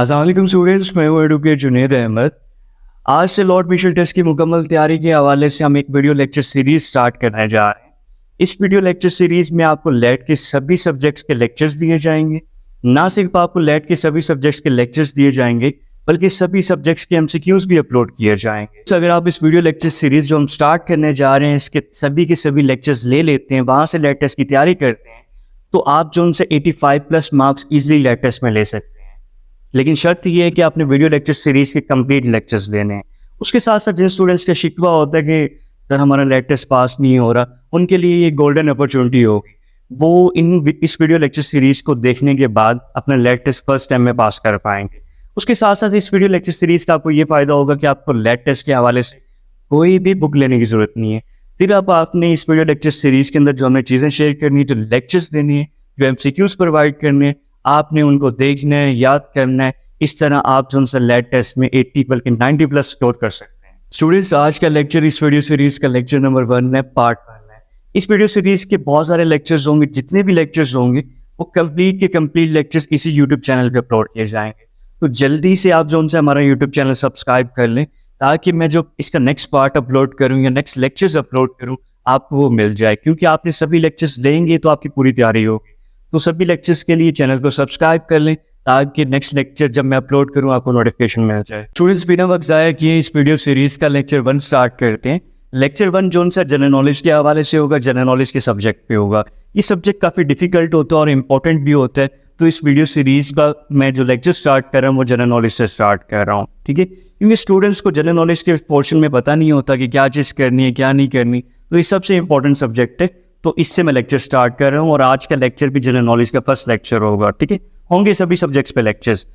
अस्सलाम वालेकुम स्टूडेंट्स, मैं हूं एडवोकेट जुनैद अहमद। आज से लॉर्ड मिशेल टेस्ट की मुकम्मल तैयारी के हवाले से हम एक वीडियो लेक्चर सीरीज स्टार्ट करने जा रहे हैं। इस वीडियो लेक्चर सीरीज में आपको लेट के सभी सब्जेक्ट्स के लेक्चर्स दिए जाएंगे। ना सिर्फ आपको लेट के सभी सब्जेक्ट्स के लेक्चर्स दिए जाएंगे बल्कि सभी सब्जेक्ट्स के एमसीक्यूज भी अपलोड किए जाएंगे। तो अगर आप इस वीडियो लेक्चर सीरीज जो हम स्टार्ट करने जा रहे हैं इसके सभी के सभी लेक्चर्स ले लेते हैं, वहाँ से लेट टेस्ट की तैयारी करते हैं, तो आप जो उनसे 85+ मार्क्स ईजिली लेट टेस्ट में ले सकते हैं। लेकिन शर्त यह है कि आपने वीडियो लेक्चर सीरीज के कंप्लीट लेक्चर्स लेने हैं। उसके साथ साथ जिन स्टूडेंट्स का शिकवा होता है कि सर हमारा लेट टेस्ट पास नहीं हो रहा, उनके लिए ये गोल्डन अपॉर्चुनिटी होगी। वो इस वीडियो लेक्चर सीरीज को देखने के बाद अपना लेट टेस्ट फर्स्ट टाइम में पास कर पाएंगे। उसके साथ साथ इस वीडियो लेक्चर सीरीज का आपको ये फायदा होगा कि आपको लेट टेस्ट के हवाले से कोई भी बुक लेने की जरूरत नहीं है। फिर आपने इस वीडियो लेक्चर सीरीज के अंदर जो हमें चीज़ें शेयर करनी है, जो लेक्चर्स देनी है, जो एमसीक्यूज प्रोवाइड करने हैं, आपने उनको देखना है, याद करना है। इस तरह आप जो उनसे लेट टेस्ट में 80 बल्कि 90+ स्कोर कर सकते हैं। स्टूडेंट्स, आज का लेक्चर इस वीडियो सीरीज का लेक्चर नंबर 1 है, पार्ट 1 है। इस वीडियो सीरीज के बहुत सारे लेक्चर्स होंगे। जितने भी लेक्चर्स होंगे वो कंप्लीट के कंप्लीट लेक्चर्स इसी यूट्यूब चैनल पे अपलोड किए जाएंगे। तो जल्दी से आप जो उनसे हमारा यूट्यूब चैनल सब्सक्राइब कर लें ताकि मैं जो इसका नेक्स्ट पार्ट अपलोड करूँ या नेक्स्ट लेक्चर्स अपलोड करूँ आपको वो मिल जाए। क्योंकि आपने सभी लेक्चर्स लेंगे तो आपकी पूरी तैयारी होगी। तो सभी लेक्चर्स के लिए चैनल को सब्सक्राइब कर लें ताकि नेक्स्ट लेक्चर जब मैं अपलोड करूं आपको नोटिफिकेशन मिल जाए। स्टूडेंट्स, बिना वक्त ज़ाया किए इस वीडियो सीरीज का लेक्चर 1 स्टार्ट करते हैं। लेक्चर 1 जो उनसे जनरल नॉलेज के हवाले से होगा, जनरल नॉलेज के सब्जेक्ट पे होगा। ये सब्जेक्ट काफ़ी डिफिकल्ट होता है और इम्पोर्टेंट भी होता है। तो इस वीडियो सीरीज का मैं जो लेक्चर स्टार्ट कर रहा हूँ वो जनरल नॉलेज से स्टार्ट कर रहा हूँ, ठीक है। क्योंकि स्टूडेंट्स को जनरल नॉलेज के पोर्शन में पता नहीं होता कि क्या चीज़ करनी है क्या नहीं करनी। तो ये सबसे इंपॉर्टेंट सब्जेक्ट है, तो इससे मैं लेक्चर स्टार्ट कर रहा हूँ। और आज का लेक्चर भी जनरल नॉलेज का फर्स्ट लेक्चर होगा, ठीक है। होंगे सभी सब्जेक्ट्स पे लेक्चर्स।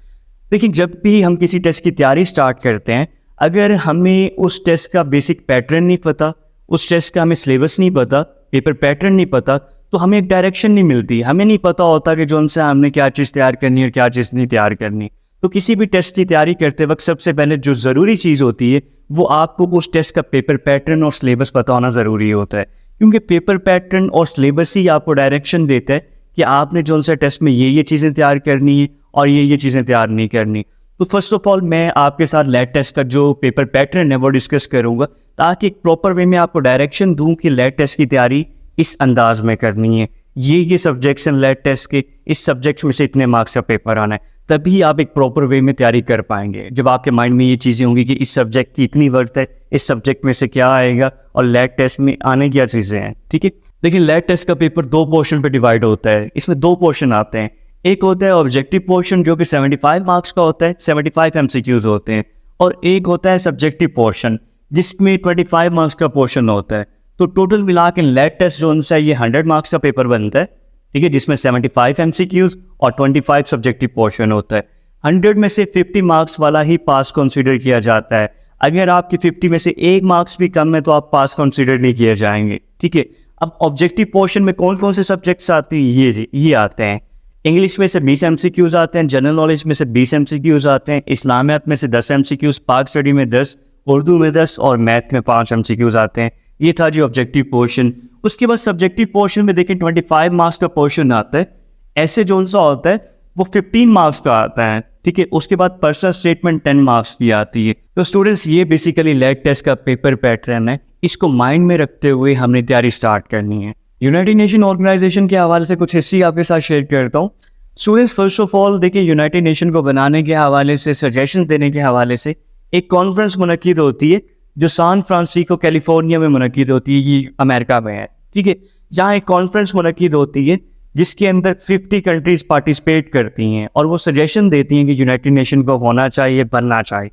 देखिए, जब भी हम किसी टेस्ट की तैयारी स्टार्ट करते हैं, अगर हमें उस टेस्ट का बेसिक पैटर्न नहीं पता, उस टेस्ट का हमें सिलेबस नहीं पता, पेपर पैटर्न नहीं पता, तो हमें एक डायरेक्शन नहीं मिलती। हमें नहीं पता होता कि जो उनसे हमने क्या चीज़ तैयार करनी है और क्या चीज़ नहीं तैयार करनी। तो किसी भी टेस्ट की तैयारी करते वक्त सबसे पहले जो ज़रूरी चीज़ होती है वो आपको उस टेस्ट का पेपर पैटर्न और सिलेबस पता होना ज़रूरी होता है। क्योंकि पेपर पैटर्न और सिलेबस ही आपको डायरेक्शन देता है कि आपने जो उनसे टेस्ट में ये चीज़ें तैयार करनी है और ये चीज़ें तैयार नहीं करनी। तो फर्स्ट ऑफ ऑल मैं आपके साथ लेट टेस्ट का जो पेपर पैटर्न है वो डिस्कस करूंगा ताकि एक प्रॉपर वे में आपको डायरेक्शन दूं कि लेट टेस्ट की तैयारी इस अंदाज में करनी है। ये सब्जेक्ट्स हैं लेट टेस्ट के, इस सब्जेक्ट्स में से इतने मार्क्स का पेपर आना है, तभी आप एक प्रॉपर वे में तैयारी कर पाएंगे। जब आपके माइंड में ये चीज़ें होंगी कि इस सब्जेक्ट की इतनी वर्थ है, इस सब्जेक्ट में से क्या आएगा और लेट टेस्ट में आने क्या चीज़ें हैं, ठीक है। देखिए, लेट टेस्ट का पेपर 2 पोर्शन पे डिवाइड होता है। इसमें 2 पोर्शन आते हैं। एक होता है ऑब्जेक्टिव पोर्शन जो कि 75 मार्क्स का होता है, 75 एमसीक्यूज होते हैं। और एक होता है सब्जेक्टिव पोर्शन जिसमें 25 मार्क्स का पोर्शन होता है। तो टोटल मिला के लेट टेस्ट जो उनसे ये 100 मार्क्स का पेपर बनता है, ठीक है, जिसमें 75 एमसीक्यूज और 25 सब्जेक्टिव पोर्शन होता है। 100 में से 50 मार्क्स वाला ही पास कंसीडर किया जाता है। अगर आपकी 50 में से 1 मार्क्स भी कम है तो आप पास कंसीडर नहीं किए जाएंगे, ठीक है। अब ऑब्जेक्टिव पोर्शन में कौन कौन से सब्जेक्ट्स आते हैं? ये आते हैं। इंग्लिश में से 20 एमसीक्यूज आते हैं, जनरल नॉलेज में से 20 एमसीक्यूज आते हैं, इस्लामियात में से 10 एमसीक्यूज, पाक स्टडी में 10, उर्दू में 10 और मैथ में 5 एमसीक्यूज आते हैं। ये था जी ऑब्जेक्टिव पोर्शन। उसके बाद सब्जेक्टिव पोर्शन में देखिए 25 मार्क्स का पोर्शन आता है। ऐसे जो सा होता है वो 15 मार्क्स का आता है, ठीक है। उसके बाद पर्सनल स्टेटमेंट 10 मार्क्स की आती है। तो स्टूडेंट्स, ये बेसिकली लेट टेस्ट का पेपर पैटर्न है। इसको माइंड में रखते हुए हमने तैयारी स्टार्ट करनी है। यूनाइटेड नेशन ऑर्गेनाइजेशन के हवाले से कुछ हिस्ट्री आपके साथ शेयर करता हूँ। स्टूडेंट्स, फर्स्ट ऑफ ऑल देखिए, यूनाइटेड नेशन को बनाने के हवाले से, सजेशन देने के हवाले से एक कॉन्फ्रेंस मुनक्किद होती है जो सैन फ्रांसिस्को कैलिफोर्निया में मुनक्किद होती है। ये अमेरिका में है, ठीक है। जहाँ एक कॉन्फ्रेंस मुनक्किद होती है जिसके अंदर 50 कंट्रीज पार्टिसिपेट करती हैं और वो सजेशन देती हैं कि यूनाइटेड नेशन को होना चाहिए, बनना चाहिए।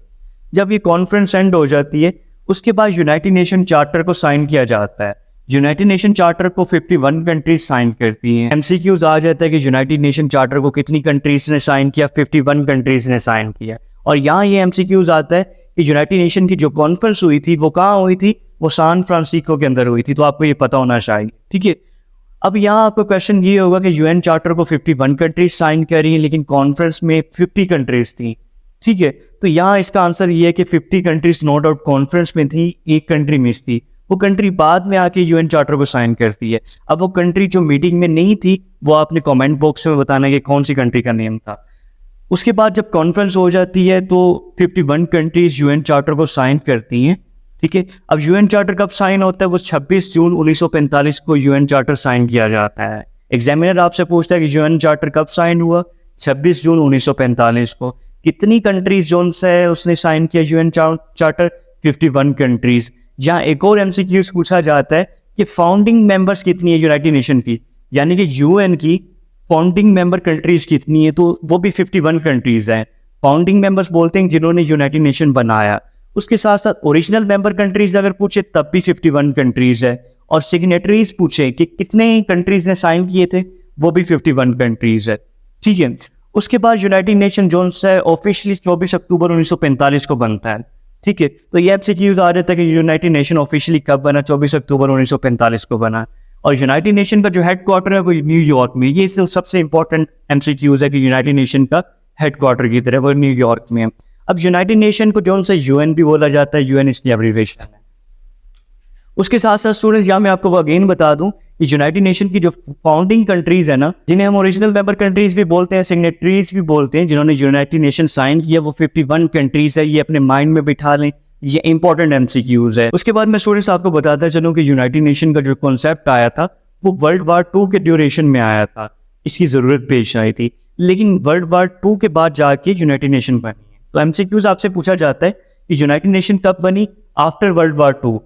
जब ये कॉन्फ्रेंस एंड हो जाती है उसके बाद यूनाइटेड नेशन चार्टर को साइन किया जाता है। यूनाइटेड नेशन चार्टर को 51 कंट्रीज साइन करती हैं। एमसीक्यूज आ जाता है कि यूनाइटेड नेशन चार्टर को कितनी कंट्रीज ने साइन किया? 51 कंट्रीज ने साइन किया। और यहाँ ये एमसीक्यूज आता है कि यूनाइटेड नेशन की जो कॉन्फ्रेंस हुई थी वो कहाँ हुई थी? वो सैन फ्रांसिस्को के अंदर हुई थी। तो आपको ये पता होना चाहिए, ठीक है। अब यहाँ आपका क्वेश्चन ये होगा कि यूएन चार्टर को 51 कंट्रीज साइन करी लेकिन कॉन्फ्रेंस में 50 कंट्रीज थी, ठीक है। तो यहाँ इसका आंसर ये है कि 50 कंट्रीज नो डाउट कॉन्फ्रेंस में थी, एक कंट्री मिस थी। वो कंट्री बाद में आके यूएन चार्टर को साइन करती है। अब वो कंट्री जो मीटिंग में नहीं थी वो आपने कमेंट बॉक्स में बताना है कि कौन सी कंट्री का नेम था। उसके बाद जब कॉन्फ्रेंस हो जाती है तो 51 कंट्रीज यूएन चार्टर को साइन करती हैं, ठीक है। अब यूएन चार्टर कब साइन होता है? वो 26 जून 1945 को यूएन चार्टर साइन किया जाता है। एग्जामिनर आपसे पूछता है कि यूएन चार्टर कब साइन हुआ? 26 जून 1945 को। कितनी कंट्रीज जोन से उसने साइन किया यूएन चार्टर? 51 कंट्रीज। यहाँ एक और एमसीक्यूज पूछा जाता है कि फाउंडिंग मेंबर्स कितनी है यूनाइटेड नेशन की, यानी कि यूएन की फाउंडिंग मेंबर कंट्रीज कितनी है? तो वो भी 51 कंट्रीज हैं। फाउंडिंग मेंबर्स बोलते हैं जिन्होंने यूनाइटेड नेशन बनाया। उसके साथ साथ ओरिजिनल मेंबर कंट्रीज अगर पूछे तब भी 51 कंट्रीज है, और सिग्नेटरीज पूछे कि कितने कंट्रीज ने साइन किए थे, वो भी 51 कंट्रीज है, ठीक है। उसके बाद यूनाइटेड नेशन जोन से ऑफिशियली 24 अक्टूबर 1945 को बनता है, ठीक है। तो ये एमसीक्यूज आ रहा था कि यूनाइटेड नेशन ऑफिशियली कब बना? 24 अक्टूबर 1945 को बना। और यूनाइटेड नेशन का जो हेडक्वार्टर है वो न्यूयॉर्क में। ये सबसे इंपॉर्टेंट एमसीक्यूज है कि यूनाइटेड नेशन का हेडक्वार्टर की तरह वो न्यूयॉर्क में है। अब यूनाइटेड नेशन को जो से यूएन भी बोला जाता है, यूएन इसकी एब्रिविएशन है। उसके साथ साथ स्टूडेंट्स यहाँ मैं आपको अगेन बता दूं कि यूनाइटेड नेशन की जो फाउंडिंग कंट्रीज है ना, जिन्हें हम ओरिजिनल मेंबर कंट्रीज भी बोलते हैं, सिग्नेटरीज भी बोलते हैं, जिन्होंने यूनाइटेड नेशन साइन किया, वो 51 कंट्रीज है। ये अपने माइंड में बिठा लें, ये इंपॉर्टेंट एमसीक्यूज है। उसके बाद मैं स्टूडेंट्स आपको बताता चलूं कि यूनाइटेड नेशन का जो कॉन्सेप्ट आया था वो वर्ल्ड वार 2 के ड्यूरेशन में आया था, इसकी जरूरत पेश आई थी, लेकिन वर्ल्ड वार 2 के बाद जाके यूनाइटेड नेशन बनी है। तो एमसीक्यूज आपसे पूछा जाता है कि यूनाइटेड नेशन कब बनी? आफ्टर वर्ल्ड वार 2,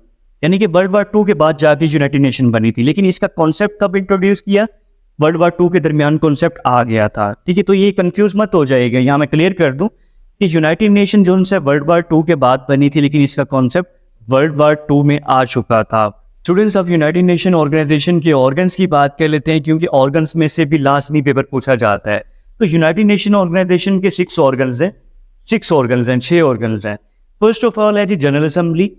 यानी कि वर्ल्ड वार 2 के बाद जाके यूनाइटेड नेशन बनी थी। लेकिन इसका कॉन्सेप्ट कब इंट्रोड्यूस किया? वर्ल्ड वार 2 के दरमियान कॉन्सेप्ट आ गया था, ठीक है। तो ये कंफ्यूज मत हो जाएगा, यहाँ मैं क्लियर कर दूं कि यूनाइटेड नेशन जो से वर्ल्ड वार 2 के बाद बनी थी, लेकिन इसका कॉन्सेप्ट वर्ल्ड वार 2 में आ चुका था। स्टूडेंट्स, अब यूनाइटेड नेशन ऑर्गेनाइजेशन के ऑर्गन्स की बात कर लेते हैं, क्योंकि ऑर्गन्स में से भी लाजमी पेपर पूछा जाता है। तो यूनाइटेड नेशन ऑर्गेनाइजेशन के 6 ऑर्गन्स हैं, 6 ऑर्गन्स हैं। फर्स्ट ऑफ ऑल है जी जनरल असेंबली,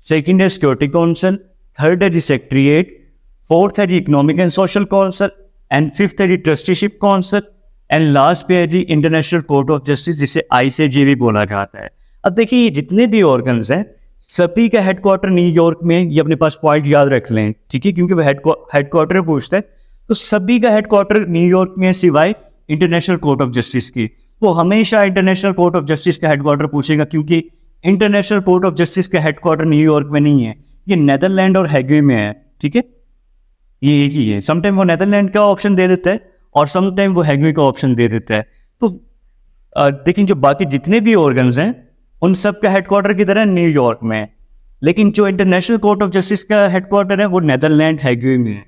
सेकंड है सिक्योरिटी काउंसिल, थर्ड है जी सेक्रेटेरिएट, फोर्थ है जी economic and social council, and fifth है जी ट्रस्टीशिप काउंसिल, एंड लास्ट पे है जी इंटरनेशनल कोर्ट ऑफ जस्टिस, जिसे आईसीजे भी बोला जाता है। अब देखिए, ये जितने भी ऑर्गन्स हैं सभी का हेडक्वार्टर न्यूयॉर्क में, ये अपने पास पॉइंट याद रख लें, ठीक है, क्योंकि वो हेडक्वार्टर पूछता है। तो सभी का हेडक्वार्टर न्यूयॉर्क में सिवाय इंटरनेशनल कोर्ट ऑफ जस्टिस की। वो हमेशा इंटरनेशनल कोर्ट ऑफ जस्टिस का हेडक्वार्टर पूछेगा, क्योंकि इंटरनेशनल कोर्ट ऑफ जस्टिस का हेडक्वार्टर न्यूयॉर्क में नहीं है, ये नेदरलैंड और हैगे में है, ठीक है। ये एक ही है। समटाइम वो नेदरलैंड का ऑप्शन दे देता है और समटाइम वो हैगे का ऑप्शन दे देता है। तो लेकिन जो बाकी जितने भी ऑर्गन्स हैं उन सब का हेडक्वार्टर की तरह न्यूयॉर्क में है, लेकिन जो इंटरनेशनल कोर्ट ऑफ जस्टिस का हेडक्वार्टर है वो नेदरलैंड हैगे में है,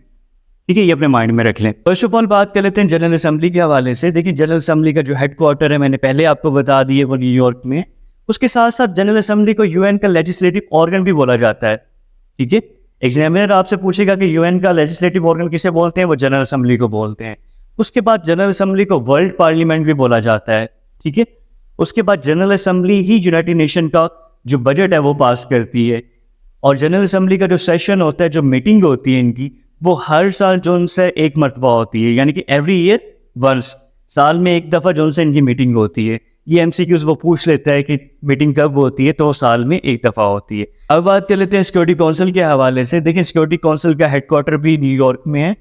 ठीक है। ये अपने माइंड में रख लें। फर्स्ट ऑफ ऑल बात कर लेते हैं जनरल असेंबली के हवाले से। देखिए, जनरल असेंबली का जो हेडक्वार्टर है मैंने पहले आपको बता दिया, वो न्यूयॉर्क में। उसके साथ साथ जनरल असेंबली को यूएन का लेजिस्लेटिव ऑर्गन भी बोला जाता है, ठीक है। एग्जामिनर आपसे पूछेगा कि यूएन का लेजिस्लेटिव ऑर्गन किसे बोलते हैं, वो जनरल असेंबली को बोलते हैं। उसके बाद जनरल असेंबली को वर्ल्ड पार्लियामेंट भी बोला जाता है, ठीक है। उसके बाद जनरल असेंबली ही यूनाइटेड नेशन का जो बजट है वो पास करती है, और जनरल असेंबली का जो सेशन होता है, जो मीटिंग होती है इनकी, वो हर साल जो उनसे एक मरतबा होती है, यानी कि एवरी ईयर वंस, साल में एक दफ़ा जो उनसे इनकी मीटिंग होती है। ये एमसीक्यूज वो पूछ लेता है कि मीटिंग कब होती है, तो साल में एक दफ़ा होती है। अब बात कर लेते हैं सिक्योरिटी काउंसिल के हवाले से। देखिए, सिक्योरिटी काउंसिल का हेडक्वार्टर भी न्यूयॉर्क में है।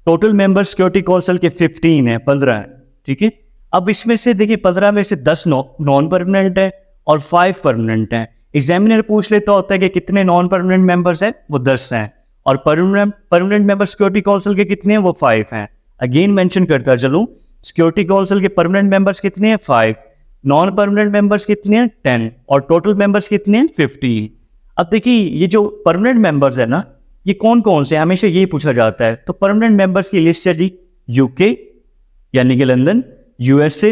टोटल मेंबर सिक्योरिटी काउंसिल के 15 है, 15 है, ठीक है। अब इसमें से देखिए 15 में से 10 नॉन परमानेंट है और 5 परमानेंट हैं। एग्जामिनर पूछ लेता होता है कि कितने नॉन परमानेंट मेंबर्स हैं, वो 10 हैं, और परमानेंट मेंबर सिक्योरिटी काउंसिल के कितने हैं, वो 5 हैं। अगेन मेंशन करता चलूं, सिक्योरिटी काउंसिल के परमानेंट मेंबर्स कितने हैं, 5, नॉन परमानेंट मेंबर्स कितने हैं, 10, और टोटल मेंबर्स कितने हैं, 50। अब देखिए, ये जो परमानेंट मेंबर्स है ना, ये कौन कौन से, हमेशा ये पूछा जाता है। तो परमानेंट मेंबर्स की लिस्ट है जी, यूके यानी कि लंदन, यूएसए,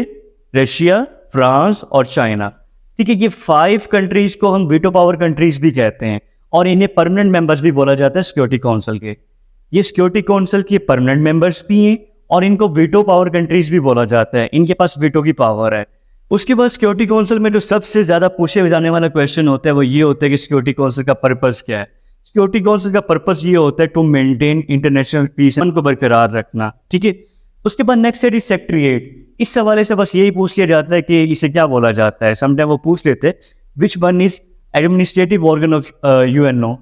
रशिया, फ्रांस और चाइना, ठीक है। ये 5 कंट्रीज को हम वीटो पावर कंट्रीज भी कहते हैं, और इन्हें परमानेंट मेंबर्स भी बोला जाता है सिक्योरिटी काउंसिल के। ये सिक्योरिटी काउंसिल के परमानेंट मेंबर्स भी हैं, और इनको वीटो पावर कंट्रीज भी बोला जाता है, इनके पास वीटो की पावर है। उसके बाद सिक्योरिटी काउंसिल में जो सबसे ज्यादा पूछे जाने वाला क्वेश्चन होता है वो ये होता है कि सिक्योरिटी काउंसिल का पर्पस क्या है। सिक्योरिटी काउंसिल का पर्पस ये होता है टू मेंटेन इंटरनेशनल पीस को बरकरार रखना, ठीक है। उसके बाद नेक्स्ट है सेक्रेटेरिएट। इस हवाले से बस यही पूछ लिया जाता है कि इसे क्या बोला जाता है। समटाइम वो पूछ लेते हैं which one is administrative organ of UNO,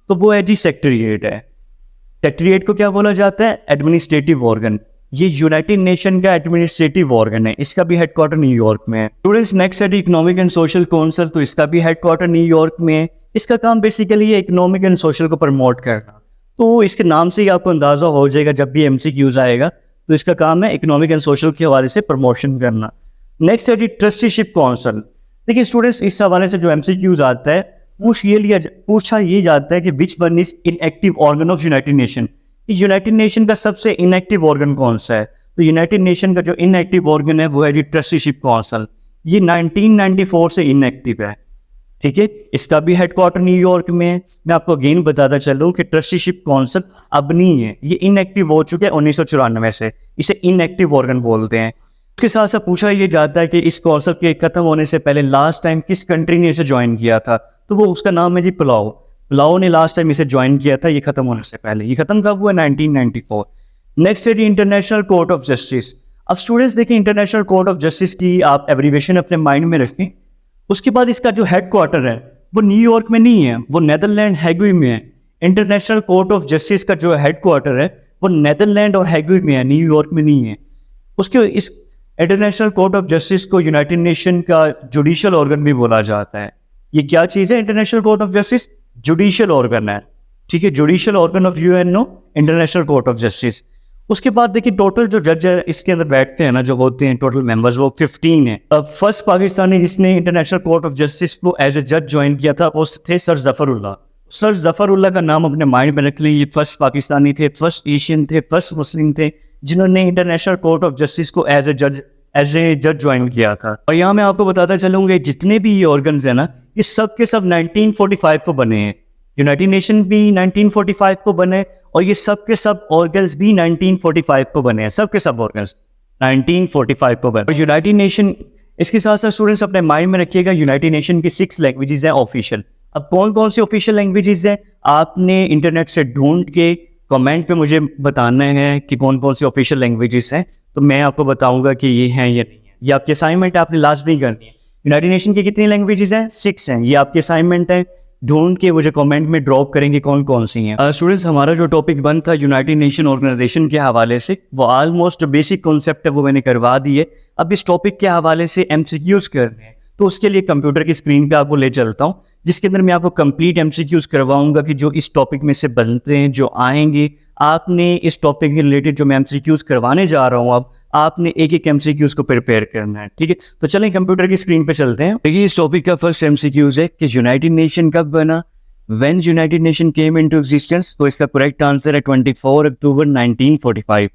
तो वो है जी सेक्रेटेरिएट है। सेक्रेटेरिएट को क्या बोला जाता है, एडमिनिस्ट्रेटिव ऑर्गन, ये यूनाइटेड नेशन का एडमिनिस्ट्रेटिव ऑर्गन है, इसका भी हेडक्वार्टर न्यूयॉर्क में है। स्टूडेंट्स, नेक्स्ट है इकोनॉमिक एंड सोशल काउंसिल, तो इसका भी हेडक्वार्टर न्यूयॉर्क में है। इसका काम बेसिकली है इकोनॉमिक एंड सोशल को प्रमोट करना। तो इसके नाम से ही आपको अंदाजा हो जाएगा, जब भी एमसीक्यूज आएगा तो इसका काम है इकोनॉमिक एंड सोशल के हवाले से प्रमोशन करना। नेक्स्ट है जी ट्रस्टीशिप काउंसिल। देखिए स्टूडेंट्स, इस हवाले से जो एमसीक्यूज आता है पूछा ये जाता है कि which one is inactive organ of United nation. United Nation का सबसे इनएक्टिव ऑर्गन कौन सा है? तो यूनाइटेड नेशन का जो इनएक्टिव ऑर्गन है वो है जी ट्रस्टीशिप काउंसिल। ये 1994 से इनएक्टिव है, ठीक है। इसका भी हेडक्वार्टर न्यूयॉर्क में है। मैं आपको अगेन बताता चलूं कि ट्रस्टीशिप काउंसिल अब नहीं है, ये इनएक्टिव हो चुके हैं 1994 से। इसे इनएक्टिव ऑर्गन बोलते हैं। इसके साथ साथ पूछा ये जाता है कि इस काउंसिल के खत्म होने से पहले लास्ट टाइम किस कंट्री ने इसे ज्वाइन किया था? तो वो उसका नाम है जी पुलाव। पुलाव ने लास्ट टाइम इसे ज्वाइन किया था, ये खत्म होने से पहले। ये खत्म कब हुआ? 1994। नेक्स्ट है जी इंटरनेशनल कोर्ट ऑफ जस्टिस। अब स्टूडेंट्स देखिए, इंटरनेशनल कोर्ट ऑफ जस्टिस की आप एब्रीविएशन अपने माइंड में रखें। उसके बाद इसका जो हेडक्वार्टर है वो न्यूयॉर्क में नहीं है, वो नेदरलैंड हैगुई में है। इंटरनेशनल कोर्ट ऑफ जस्टिस का जो हेडक्वार्टर है वो नेदरलैंड और हैगुई में है, न्यूयॉर्क में नहीं है। उसके इस इंटरनेशनल कोर्ट ऑफ जस्टिस को यूनाइटेड नेशन का जुडिशियल ऑर्गन भी बोला जाता है। ये क्या चीज़ है? International court of justice judicial organ है, ठीक है। Judicial organ of UNO, international court of justice. उसके बाद देखिए टोटल जो जज है इसके अंदर बैठते हैं ना, जो होते हैं टोटल मेंबर्स, वो 15 है। फर्स्ट पाकिस्तानी जिसने इंटरनेशनल कोर्ट ऑफ जस्टिस को एज ए जज ज्वाइन किया था वो थे सर जफरुल्लाह। सर जफरुल्लाह का नाम अपने माइंड में रख लीजिए। फर्स्ट पाकिस्तानी थे, फर्स्ट एशियन थे, फर्स्ट मुस्लिम थे जिन्होंने इंटरनेशनल कोर्ट ऑफ जस्टिस को एज ए जज ज्वाइन किया था। और यहाँ मैं आपको बताता चलूंगा जितने भी ये ऑर्गन्स है ना, ये सब के सब 1945 को बने हैं। यूनाइटेड नेशन भी 1945 को बने और ये सब के सब ऑर्गन्स भी 1945 को बने हैं। सब के सब ऑर्गन्स 1945 को बने। और यूनाइटेड नेशन, इसके साथ साथ स्टूडेंट्स अपने माइंड में रखिएगा, यूनाइटेड नेशन की 6 लैंग्वेजेस हैं ऑफिशियल। अब कौन कौन सी ऑफिशियल लैंग्वेजेस हैं आपने इंटरनेट से ढूंढ के कमेंट पे मुझे बताना है कि कौन कौन सी ऑफिशियल लैंग्वेजेस हैं, तो मैं आपको बताऊंगा कि ये हैं या नहीं है। ये आपकी असाइनमेंट आपने लास्ट नहीं करनी है। यूनाइटेड नेशन की कितनी लैंग्वेजेस हैं? 6 हैं। ये आपकी असाइनमेंट है, ढूंढ के मुझे कमेंट में ड्रॉप करेंगे कौन कौन सी हैं। स्टूडेंट्स, हमारा जो टॉपिक बंद था यूनाइटेड नेशन ऑर्गेनाइजेशन के हवाले से, वो ऑलमोस्ट बेसिक कॉन्सेप्ट है वो मैंने करवा दी है। अब इस टॉपिक के हवाले से एमसीक्यूज करने हैं, तो उसके लिए कंप्यूटर की स्क्रीन पे आपको ले चलता हूँ, जिसके अंदर मैं आपको कंप्लीट एमसीक्यूज करवाऊंगा कि जो इस टॉपिक में से बनते हैं, जो आएंगे। आपने इस टॉपिक के रिलेटेड जो मैं एमसीक्यूज करवाने जा रहा हूँ, अब आपने एक एक एमसीक्यूज को प्रिपेयर करना है, ठीक है। तो चलें कंप्यूटर की स्क्रीन पे चलते हैं। देखिए इस टॉपिक का फर्स्ट एमसीक्यूज है कि यूनाइटेड नेशन कब बना? When United Nation came into existence, तो इसका करेक्ट आंसर है 24 अक्टूबर 1945।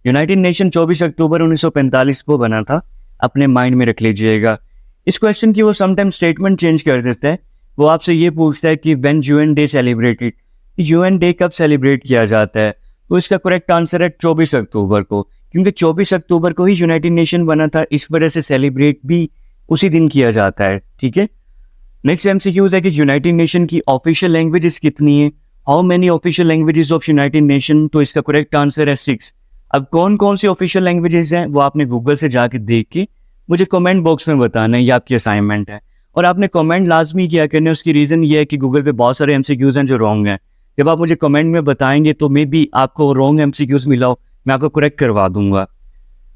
यूनाइटेड नेशन 24 अक्टूबर 1945 को बना था, अपने माइंड में रख लीजिएगा। इस क्वेश्चन की वो समटाइम स्टेटमेंट चेंज कर देता है। वो आपसे ये पूछता है कि when UN day celebrated, UN day कब सेलिब्रेट किया जाता है? तो इसका करेक्ट आंसर है 24 अक्टूबर को, क्योंकि 24 अक्टूबर को ही यूनाइटेड नेशन बना था, इस वजह से सेलिब्रेट भी उसी दिन किया जाता है, ठीक है। नेक्स्ट एमसीक्यूज है कि यूनाइटेड नेशन की ऑफिशियल लैंग्वेजेस कितनी है? How many official languages of United nation? तो इसका करेक्ट आंसर है 6। अब कौन कौन सी ऑफिशियल लैंग्वेजेस हैं वो आपने गूगल से जाके देख के मुझे कमेंट बॉक्स में बताना है, ये आपकी असाइनमेंट है। और आपने कमेंट लाजमी किया करना है। उसकी रीज़न ये है कि गूगल पे बहुत सारे एमसीक्यूज हैं जो रॉन्ग हैं। जब आप मुझे कमेंट में बताएंगे तो मे बी आपको रॉन्ग एमसीक्यूज मिला हो, मैं आपको करेक्ट करवा दूंगा।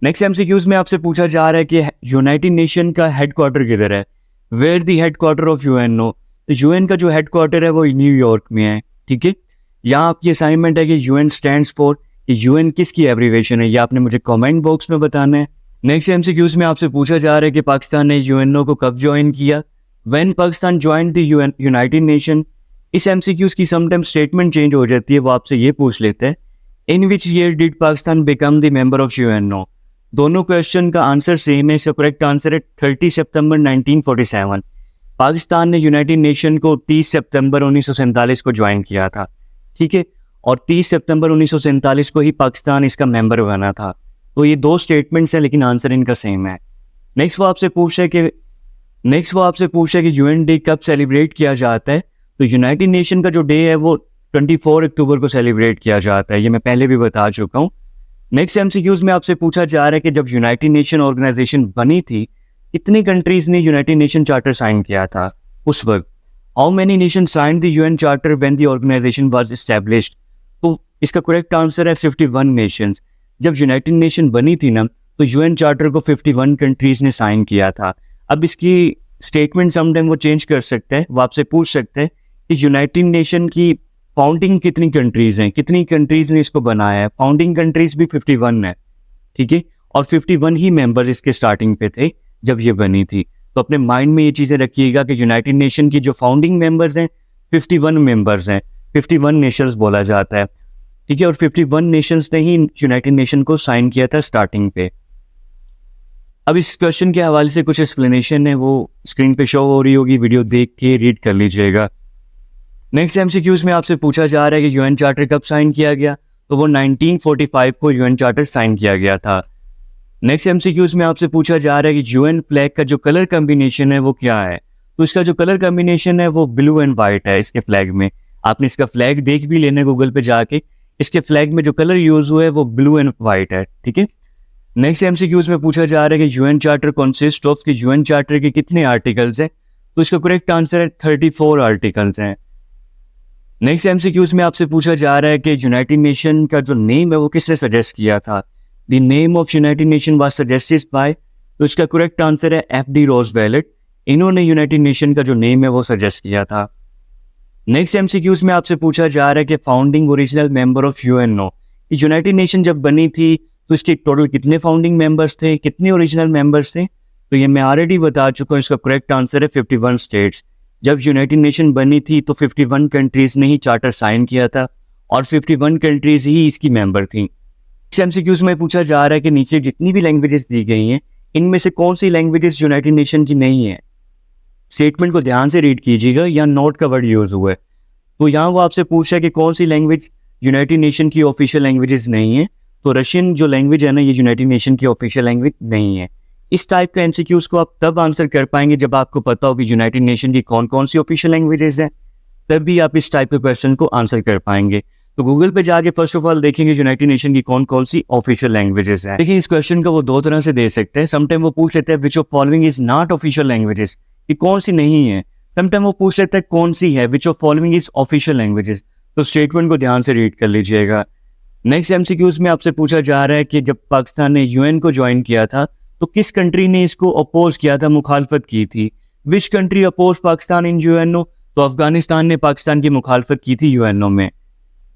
नेक्स्ट एमसीक्यूज में आपसे पूछा जा रहा है कि यूनाइटेड नेशन का हेडक्वार्टर किधर है? Where the headquarter of UNO? तो यूएन का जो हेडक्वार्टर है वो न्यूयॉर्क में है, ठीक है। यहाँ आपकी असाइनमेंट है कि यूएन स्टैंड्स फॉर, यूएन किसकी एब्रीवेशन है, ये आपने मुझे कमेंट बॉक्स में बताना है। नेक्स्ट एमसीक्यूज में आपसे पूछा जा रहा है कि पाकिस्तान ने यूएनओ को कब ज्वाइन किया? When Pakistan join the United Nation. इस एमसीक्यूज की समटाइम स्टेटमेंट चेंज हो जाती है। वो आपसे ये पूछ लेते हैं in which year did Pakistan become the member of UNO. दोनों क्वेश्चन का आंसर सेम है। इसका करेक्ट आंसर है 30 सितंबर 1947। पाकिस्तान ने यूनाइटेड नेशन को 30 सितंबर 1947 को ज्वाइन किया था, ठीक है। और 30 सितंबर 1947 को ही पाकिस्तान इसका मेंबर बना था। तो ये दो स्टेटमेंट्स हैं लेकिन आंसर इनका सेम है। नेक्स्ट वो आपसे पूछे कि यूएन डे कब सेलिब्रेट किया जाता है? तो यूनाइटेड नेशन का जो डे है वो 24 अक्टूबर को सेलिब्रेट किया जाता है, ये मैं पहले भी बता चुका हूँ। नेक्स्ट एमसीक्यूज में आपसे पूछा जा रहा है कि जब यूनाइटेड नेशन ऑर्गेनाइजेशन बनी थी, कितनी कंट्रीज ने यूनाइटेड नेशन चार्टर साइन किया था उस वक्त? How many nation signed the UN charter when the organisation was established? तो इसका करेक्ट आंसर है 51 नेशंस। जब यूनाइटेड नेशन बनी थी ना, तो यूएन चार्टर को 51 कंट्रीज ने साइन किया था। अब इसकी स्टेटमेंट समटाइम वो चेंज कर सकते हैं, वो आपसे पूछ सकते हैं कि यूनाइटेड नेशन की फाउंडिंग कितनी कंट्रीज हैं, कितनी कंट्रीज ने इसको बनाया है। फाउंडिंग कंट्रीज भी 51 है, ठीक है, और 51 ही मेंबर्स इसके स्टार्टिंग पे थे जब ये बनी थी। तो अपने माइंड में ये चीज़ें रखिएगा कि यूनाइटेड नेशन की जो फाउंडिंग मेंबर्स हैं 51 मेंबर्स हैं, 51 नेशंस बोला जाता है, ठीक है, और 51 नेशंस ने ही यूनाइटेड नेशन को साइन किया था स्टार्टिंग पे। अब इस क्वेश्चन के हवाले से कुछ एक्सप्लेनेशन है, वो स्क्रीन पे शो हो रही होगी, वीडियो देख के रीड कर लीजिएगा। नेक्स्ट एमसीक्यूज में आपसे पूछा जा रहा है कि यूएन चार्टर कब साइन किया गया, तो वो 1945 को यूएन चार्टर साइन किया गया था। नेक्स्ट एमसीक्यूज में आपसे पूछा जा रहा है कि यूएन फ्लैग का जो कलर कॉम्बिनेशन है वो क्या है, तो इसका जो कलर कॉम्बिनेशन है वो ब्लू एंड वाइट है इसके फ्लैग में। आपने इसका फ्लैग देख भी लेना गूगल पे जाके, इसके फ्लैग में जो कलर यूज हुआ है वो ब्लू एंड वाइट है, ठीक है। नेक्स्ट एमसीक्यूज में पूछा जा रहा है कि यूएन चार्टर कंसिस्ट ऑफ, कि यूएन चार्टर के कितने आर्टिकल्स हैं, तो इसका करेक्ट आंसर है 34 आर्टिकल्स हैं। नेक्स्ट एमसीक्यूज में आपसे पूछा जा रहा है कि यूनाइटेड नेशन का जो नेम है वो किसने सजेस्ट किया था। The name of United nation was suggested by, तो इसका करेक्ट आंसर है एफ.डी. रोजवेल्ट। इन्होंने यूनाइटेड नेशन का जो नेम है वो सजेस्ट किया था। नेक्स्ट एमसीक्यूज में आपसे पूछा जा रहा है कि founding original member of UNO, United nation जब बनी थी तो इसके टोटल कितने फाउंडिंग मेंबर्स थे, कितने ओरिजिनल मेंबर्स थे, तो ये मैं ऑलरेडी बता चुका हूँ। इसका करेक्ट आंसर है 51 स्टेट्स। जब यूनाइटेड नेशन बनी थी तो 51 कंट्रीज ने ही चार्टर साइन किया था और 51 कंट्रीज ही इसकी मेंबर थी। इस एमसीक्यूज में पूछा जा रहा है कि नीचे जितनी भी लैंग्वेजेस दी गई हैं इनमें से कौन सी लैंग्वेजेस यूनाइटेड नेशन की नहीं है। स्टेटमेंट को ध्यान से रीड कीजिएगा, यहाँ नोट का वर्ड यूज हुआ है। तो यहाँ वो आपसे पूछ रहा है कि कौन सी लैंग्वेज यूनाइटेड नेशन की ऑफिशियल लैंग्वेजेस नहीं है, तो रशियन जो लैंग्वेज है ना ये यूनाइटेड नेशन की ऑफिशियल लैंग्वेज नहीं है। इस टाइप का एमसीक्यूज को आप तब आंसर कर पाएंगे जब आपको पता हो कि यूनाइटेड नेशन की कौन कौन सी ऑफिशियल लैंग्वेजेस हैं, तभी आप इस टाइप के क्वेश्चन को आंसर कर पाएंगे। तो गूगल पे जाके फर्स्ट ऑफ ऑल देखेंगे यूनाइटेड नेशन की कौन कौन सी ऑफिशियल लैंग्वेजेस हैं। देखिए इस क्वेश्चन का वो दो तरह से दे सकते हैं। समटाइम वो पूछ लेते हैं which of following is not official languages, कि कौन सी नहीं है। समटाइम वो पूछ लेते हैं कौन सी है, which of following is official languages. तो स्टेटमेंट को ध्यान से रीड कर लीजिएगा। नेक्स्ट एमसीक्यूज में आपसे पूछा जा रहा है कि जब पाकिस्तान ने यूएन को ज्वाइन किया था तो किस कंट्री ने इसको अपोज किया था, मुखालफत की थी। Which country oppose Pakistan in UNO, तो अफगानिस्तान ने पाकिस्तान की मुखालफत की थी यूएनओ में।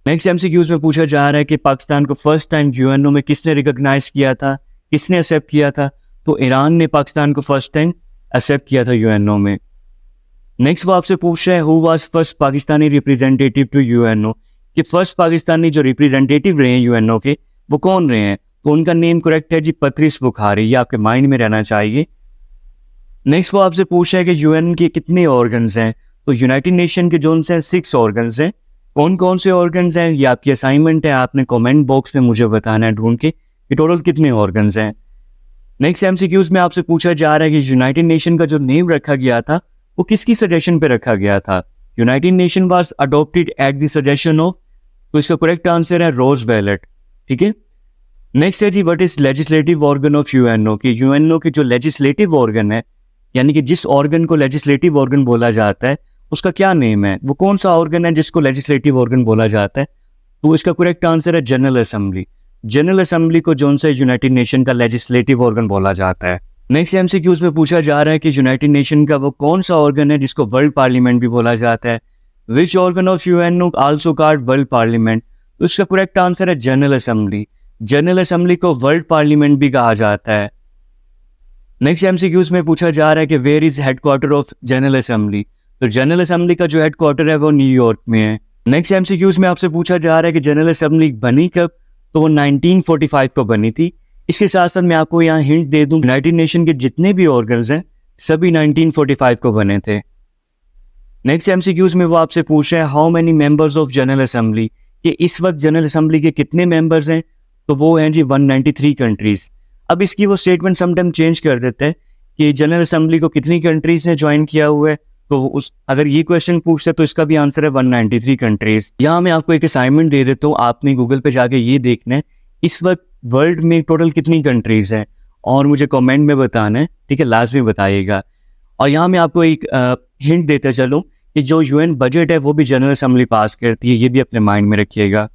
नेक्स्ट एमसीक्यूज में पूछा जा रहा है कि पाकिस्तान को फर्स्ट टाइम यूएनओ में किसने रिकॉग्नाइज किया था, किसने एक्सेप्ट किया था, तो ईरान ने पाकिस्तान को फर्स्ट टाइम एक्सेप्ट किया था यूएनओ में। नेक्स्ट वो आपसे पूछ रहे हैं who was first Pakistani representative to UNO, कि फर्स्ट पाकिस्तानी जो रिप्रेजेंटेटिव रहे हैं यूएनओ के वो कौन रहे हैं, तो उनका नेम करेक्ट है जी पत्रिस बुखारी, ये आपके माइंड में रहना चाहिए। नेक्स्ट वो आपसे पूछ रहे हैं कि यूएन के कितने ऑर्गन्स हैं, तो यूनाइटेड नेशन के जो हैं 6 ऑर्गन्स हैं। कौन कौन से ऑर्गन्स हैं ये आपकी असाइनमेंट है, आपने कमेंट बॉक्स में मुझे बताना है ढूंढ के कि टोटल कितने ऑर्गन्स हैं। नेक्स्ट एमसीक्यूज में आपसे पूछा जा रहा है कि यूनाइटेड नेशन का जो नेम रखा गया था वो किसकी सजेशन पे रखा गया था। United nation was adopted at the suggestion of, तो इसका करेक्ट आंसर है रोजवेल्ट, ठीक है। नेक्स्ट है जी what is legislative organ of UNO, कि यूएनओ के जो लेजिस्लेटिव ऑर्गन है, यानी कि जिस ऑर्गन को लेजिस्लेटिव ऑर्गन बोला जाता है उसका क्या नेम है, वो कौन सा ऑर्गन है जिसको लेजिस्लेटिव ऑर्गन बोला जाता है, तो इसका करेक्ट आंसर है जनरल असेंबली। जनरल असेंबली को जोन से यूनाइटेड नेशन का लेजिस्लेटिव ऑर्गन बोला जाता है। नेक्स्ट एमसीक्यूज में पूछा जा रहा है कि यूनाइटेड नेशन का वो कौन सा ऑर्गन है जिसको वर्ल्ड पार्लियामेंट भी बोला जाता है। Which organ of UNO also called world parliament, तो इसका करेक्ट आंसर है जनरल असेंबली। जनरल असेंबली को वर्ल्ड पार्लियामेंट भी कहा जाता है। नेक्स्ट एमसीक्यूज में पूछा जा रहा है कि where is headquarter of general assembly, तो जनरल असेंबली का जो हेडक्वार्टर है वो न्यूयॉर्क में है। नेक्स्ट एमसीक्यूज में आपसे पूछा जा रहा है कि जनरल असेंबली बनी कब, तो वो 1945 को बनी थी। इसके साथ साथ मैं आपको यहाँ हिंट दे दूं, यूनाइटेड नेशन के जितने भी ऑर्गन्स हैं सभी 1945 को बने थे। नेक्स्ट एमसीक्यूज में वो आपसे पूछ रहे हैं how many members of general assembly, कि इस वक्त जनरल असेंबली के कितने मेंबर्स हैं, तो वो हैं जी 193 कंट्रीज। अब इसकी वो स्टेटमेंट समटाइम चेंज कर देते हैं कि जनरल असेंबली को कितनी कंट्रीज ने ज्वाइन किया हुआ है, तो उस अगर ये क्वेश्चन पूछते तो इसका भी आंसर है 193 कंट्रीज। यहाँ मैं आपको एक असाइनमेंट दे देता हूँ, आपने गूगल पे जाके ये देखना है इस वक्त वर्ल्ड में टोटल कितनी कंट्रीज हैं और मुझे कमेंट में बताना है, ठीक है, लाजमी बताइएगा। और यहाँ मैं आपको एक हिंट देते चलूँ कि जो यूएन बजट है वो भी जनरल असेंबली पास करती है, ये भी अपने माइंड में रखिएगा।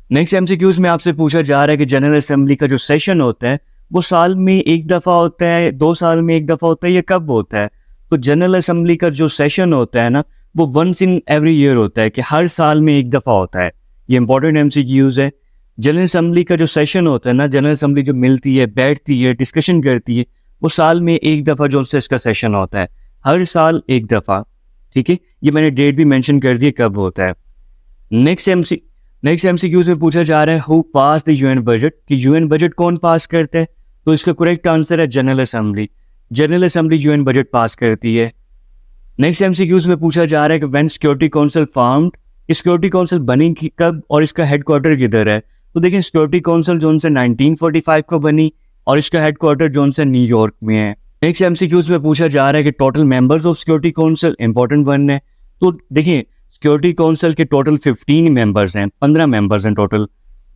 नेक्स्ट एमसीक्यूज में आपसे पूछा जा रहा है कि जनरल असेंबली का जो सेशन होता है वो साल में एक दफ़ा होता है, 2 साल में एक दफ़ा होता है, या कब होता है? तो जनरल असेंबली का जो सेशन होता है ना, वो वंस इन एवरी ईयर होता है, कि हर साल में एक दफ़ा होता है। ये इंपॉर्टेंट एमसीक्यूज है। जनरल असेंबली का जो सेशन होता है ना, जनरल असेंबली जो मिलती है, बैठती है, डिस्कशन करती है, वो साल में एक दफ़ा जो से इसका सेशन होता है, हर साल एक दफ़ा। ठीक है, ये मैंने डेट भी मेंशन कर दी कब होता है। नेक्स्ट एमसीक्यू से पूछा जा रहा है who pass the UN budget, कि यूएन बजट कौन पास करता है? तो इसका करेक्ट आंसर है general assembly. General assembly UN budget pass करती है। नेक्स्ट एमसीक्यूज में पूछा जा रहा है कि when security council formed, security council बनी कब और इसका हेडक्वार्टर किधर है? तो देखिए, सिक्योरिटी काउंसिल जोन से 1945 को बनी और इसका हेडक्वार्टर जोन से न्यूयॉर्क में है। नेक्स्ट एमसीक्यूज में पूछा जा रहा है कि total members of security council, important one है। तो देखिए, सिक्योरिटी काउंसिल के टोटल 15 मेंबर्स हैं, 15 मेंबर्स हैं टोटल।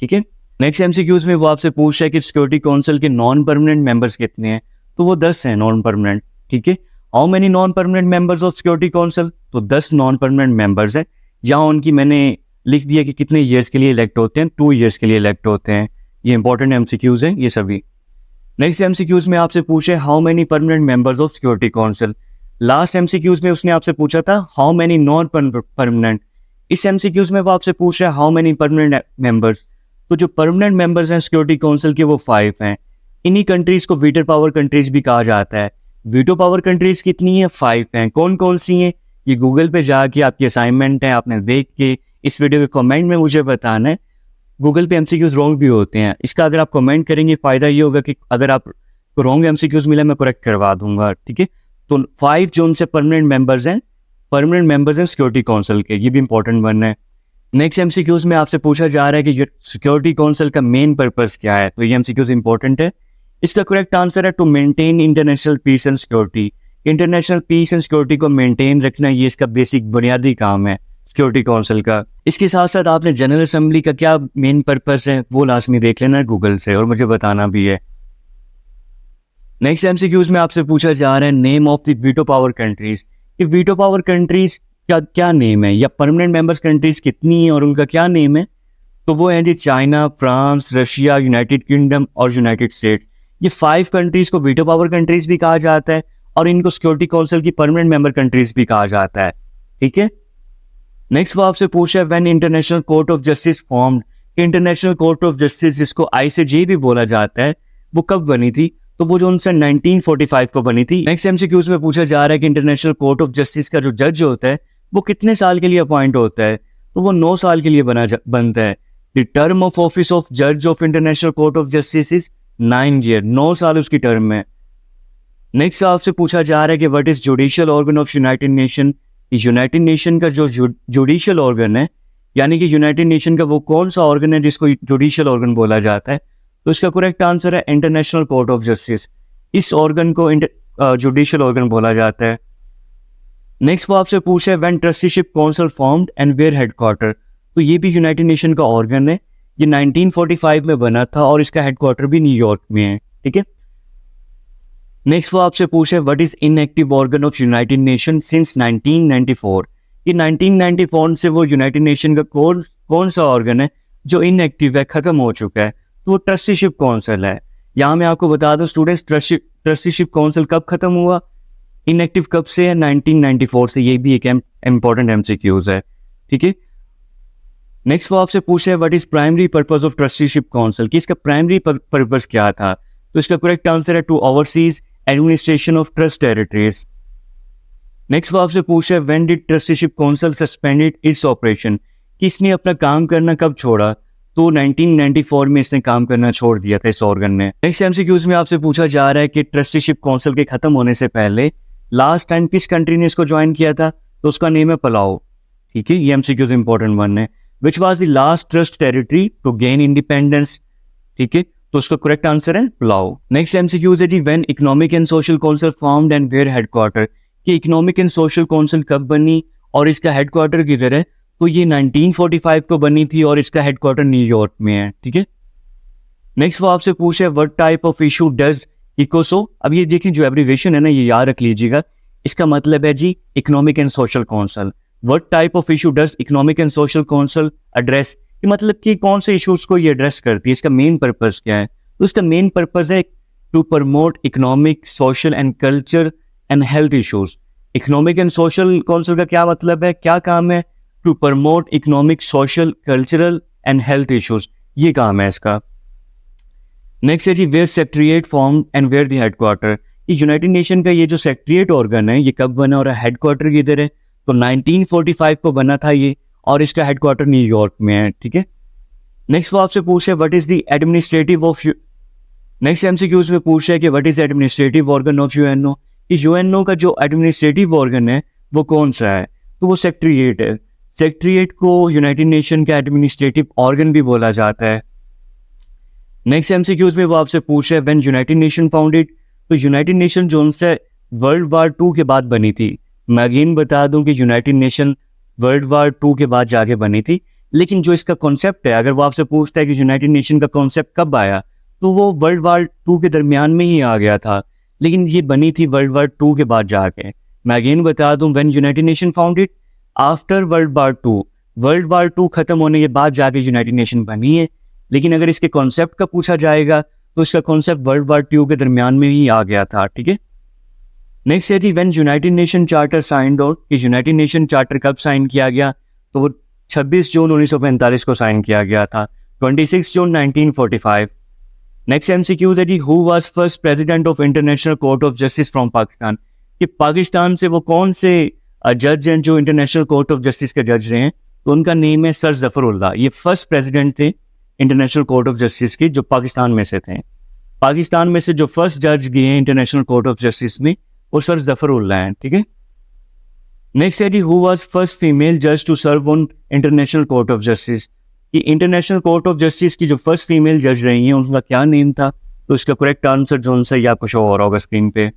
ठीक है, नेक्स्ट एमसीक्यूज में वो आपसे पूछ रहा है कि सिक्योरिटी काउंसिल के नॉन परमानेंट मेंबर्स कितने हैं? तो वो 10 हैं नॉन परमानेंट। ठीक है, how many non permanent members of security council? तो 10 नॉन परमानेंट मेंबर्स हैं। यहाँ उनकी मैंने लिख दिया कि कितने ईयर्स के लिए इलेक्ट होते हैं, 2 ईयर्स के लिए इलेक्ट होते हैं। ये इंपॉर्टेंट एमसीक्यूज हैं ये सभी। नेक्स्ट एमसीक्यूज में आपसे पूछे how many permanent members of security council. Last MCQs में उसने आपसे पूछा था हाउ मेनी नॉन परमानेंट। इस एमसीक्यूज में वो आपसे पूछ रहा है हाउ मेनी परमानेंट मेंबर्स। तो जो परमानेंट मेंबर्स हैं सिक्योरिटी काउंसिल के वो 5 हैं। इन्हीं कंट्रीज को वीटो पावर कंट्रीज भी कहा जाता है। वीटो पावर कंट्रीज कितनी है? 5 हैं। कौन कौन सी हैं? ये गूगल पे जाके आपकी असाइनमेंट है, आपने देख के इस वीडियो के कमेंट में मुझे बताना है। गूगल पे एमसीक्यूज रॉन्ग भी होते हैं, इसका अगर आप कमेंट करेंगे फ़ायदा ये होगा कि अगर आप रॉन्ग एमसीक्यूज मिला मैं करेक्ट करवा दूंगा। ठीक है, तो 5 जो उनसे परमानेंट मेंबर्स हैं सिक्योरिटी काउंसिल के, ये भी इंपॉर्टेंट वन है। नेक्स्ट एमसीक्यूज में आपसे पूछा जा रहा है कि सिक्योरिटी काउंसिल का मेन पर्पस क्या है? तो ये एमसीक्यूज इंपॉर्टेंट है। इसका करेक्ट आंसर है to maintain international peace and security. International peace and security को मेंटेन रखना, ये इसका बेसिक बुनियादी काम है सिक्योरिटी काउंसिल का। इसके साथ साथ आपने जनरल असेंबली का क्या मेन पर्पस है वो लाजमी देख लेना गूगल से, और मुझे बताना भी है। नेक्स्ट एमसीक्यूज में आपसे पूछा जा रहा है name of the veto power countries. कि वीटो पावर कंट्रीज का क्या नेम है, या परमानेंट मेंबर्स कंट्रीज कितनी है और उनका क्या नेम है? तो वो है जी China, France, Russia, United Kingdom और यूनाइटेड स्टेट्स। ये 5 कंट्रीज को वीटो पावर कंट्रीज भी कहा जाता है और इनको सिक्योरिटी काउंसिल की परमानेंट मेंबर कंट्रीज भी कहा जाता है। ठीक है, नेक्स्ट वो आपसे पूछा है when international court of justice formed. International court of justice जिसको आईसीजे भी बोला जाता है, वो कब बनी थी? तो वो जो उनसे 1945 को बनी थी। नेक्स्ट एमसीक्यूज में पूछा जा रहा है कि इंटरनेशनल कोर्ट ऑफ जस्टिस का जो जज होता है वो कितने साल के लिए अपॉइंट होता है? तो वो 9 साल के लिए बनता है। The term of office of जज of international court of justice is 9 year, 9 साल उसकी टर्म है। नेक्स्ट आपसे पूछा जा रहा है कि what is judicial organ of United nation. United Nation का जो जुडिशियल ऑर्गन है, यानी कि यूनाइटेड नेशन का वो कौन सा ऑर्गन है जिसको जुडिशियल ऑर्गन बोला जाता है? तो इसका करेक्ट आंसर है इंटरनेशनल कोर्ट ऑफ जस्टिस। इस ऑर्गन को जुडिशियल ऑर्गन बोला जाता है। नेक्स्ट वो आपसे पूछा है when trusteeship council formed and where headquarter. तो ये भी यूनाइटेड नेशन का ऑर्गन है। ये 1945 में बना था और इसका हेडक्वार्टर भी न्यूयॉर्क में है। ठीक है, नेक्स्ट वो आपसे पूछे what is inactive organ of United nation since 1994। ये 1994 से वो यूनाइटेड नेशन का कौन सा ऑर्गन है जो इनएक्टिव है, खत्म हो चुका है? तो वो ट्रस्टीशिप काउंसिल है। यहाँ मैं आपको बता दूं स्टूडेंट्स, ट्रस्टीशिप काउंसिल कब खत्म हुआ, इनएक्टिव कब से है? 1994 से। ये भी एक इंपॉर्टेंट एमसीक्यूज है। ठीक है, नेक्स्ट वो आपसे पूछे what is primary purpose of trusteeship council, कि इसका प्राइमरी पर्पस क्या था? तो इसका करेक्ट आंसर है to overseas administration of trust territories. Next वो आपसे पूछा है when did trusteeship council suspended its operation, कि इसने अपना काम करना कब छोड़ा? तो 1994 में इसने काम करना छोड़ दिया था इस ऑर्गन ने। नेक्स्ट एमसीक्यूज में आपसे पूछा जा रहा है कि ट्रस्टीशिप काउंसिल के खत्म होने से पहले लास्ट टाइम किस कंट्री ने इसको ज्वाइन किया था? तो उसका नेम है पलाओ। ठीक है, ये एमसीक्यूज इंपॉर्टेंट वन है। Which was the last trust territory to gain independence. ठीक है, तो उसका करेक्ट आंसर है पलाओ। नेक्स्ट एमसीक्यूज है जी when economic and social council formed and where headquarter, कि इकोनॉमिक एंड सोशल काउंसिल कब बनी और इसका हेडक्वार्टर किधर है? तो ये 1945 को बनी थी और इसका हेडक्वार्टर न्यूयॉर्क में है। ठीक है, नेक्स्ट वो आपसे पूछे what type of issue does ECOSOC. अब ये देखिए जो एब्रीविएशन है ना, ये याद रख लीजिएगा। इसका मतलब है जी economic and social council. What type of issue does economic and social council address, कि मतलब कि कौन से इश्यूज को ये एड्रेस करती है, इसका मेन पर्पस क्या है। तो इसका मेन पर्पस है to promote economic, social and culture and health issues. Economic and social council का क्या मतलब है, क्या काम है, to promote economic, social, cultural and health issues, ये काम है इसका। नेक्स्ट है जी where secretariat form and where the headquarter. ये यूनाइटेड नेशन का ये जो सेक्रेटरीट ऑर्गन है ये कब बना और हेडक्वार्टर किधर है, तो 1945 को बना था ये, और इसका हेडक्वार्टर न्यूयॉर्क में है, ठीक है। नेक्स्ट वो आपसे पूछे what is the administrative of, next MCQs में पूछा है कि what is administrative organ of UNO. UNO का जो एडमिनिस्ट्रेटिव ऑर्गन है वो कौन सा है, तो वो सेक्रेटरीट है। सेक्रेटरीट को यूनाइटेड नेशन का एडमिनिस्ट्रेटिव ऑर्गन भी बोला जाता है। नेक्स्ट एमसीक्यूज में वो आपसे पूछा है व्हेन यूनाइटेड नेशन फाउंडेड, तो यूनाइटेड नेशन जो उनसे वर्ल्ड वार 2 के बाद बनी थी। मैं अगेन बता दूं कि यूनाइटेड नेशन वर्ल्ड वार 2 के बाद जाके बनी थी, लेकिन जो इसका कॉन्सेप्ट है, अगर वो आपसे पूछता है कि यूनाइटेड नेशन का कॉन्सेप्ट कब आया, तो वो वर्ल्ड वार 2 के दरमियान में ही आ गया था, लेकिन ये बनी थी वर्ल्ड वार 2 के बाद जाके। मैं अगेन बता दूं when United nation founded after world war 2, world war 2 खत्म होने के बाद जाके यूनाइटेड नेशन बनी है, लेकिन अगर इसके कॉन्सेप्ट का पूछा जाएगा तो इसका कॉन्सेप्ट वर्ल्ड वार 2 के दरमियान में ही आ गया था, ठीक है। नेक्स्ट है जी when United Nation charter signed out, कि यूनाइटेड नेशन चार्टर कब साइन किया गया, तो वो 26 जून 1945 को साइन किया गया था, 26 जून 1945। नेक्स्ट एमसीक्यूज है जी who was first president of international court of justice from Pakistan, कि पाकिस्तान से वो कौन से जज हैं जो इंटरनेशनल कोर्ट ऑफ जस्टिस के जज रहे हैं, तो उनका नेम है सर जफरुल्लाह। ये फर्स्ट प्रेसिडेंट थे इंटरनेशनल कोर्ट ऑफ जस्टिस के जो पाकिस्तान में से थे। पाकिस्तान में से जो फर्स्ट जज गए हैं इंटरनेशनल कोर्ट ऑफ जस्टिस में वो सर जफरुल्लाह हैं, ठीक है। नेक्स्ट है जी हु वाज फर्स्ट फीमेल जज to serve on international court of justice, कि इंटरनेशनल कोर्ट ऑफ जस्टिस की जो फर्स्ट फीमेल जज रही हैं उनका क्या नेम था, तो इसका करेक्ट आंसर जो उनसे या कुछ और होगा स्क्रीन पे।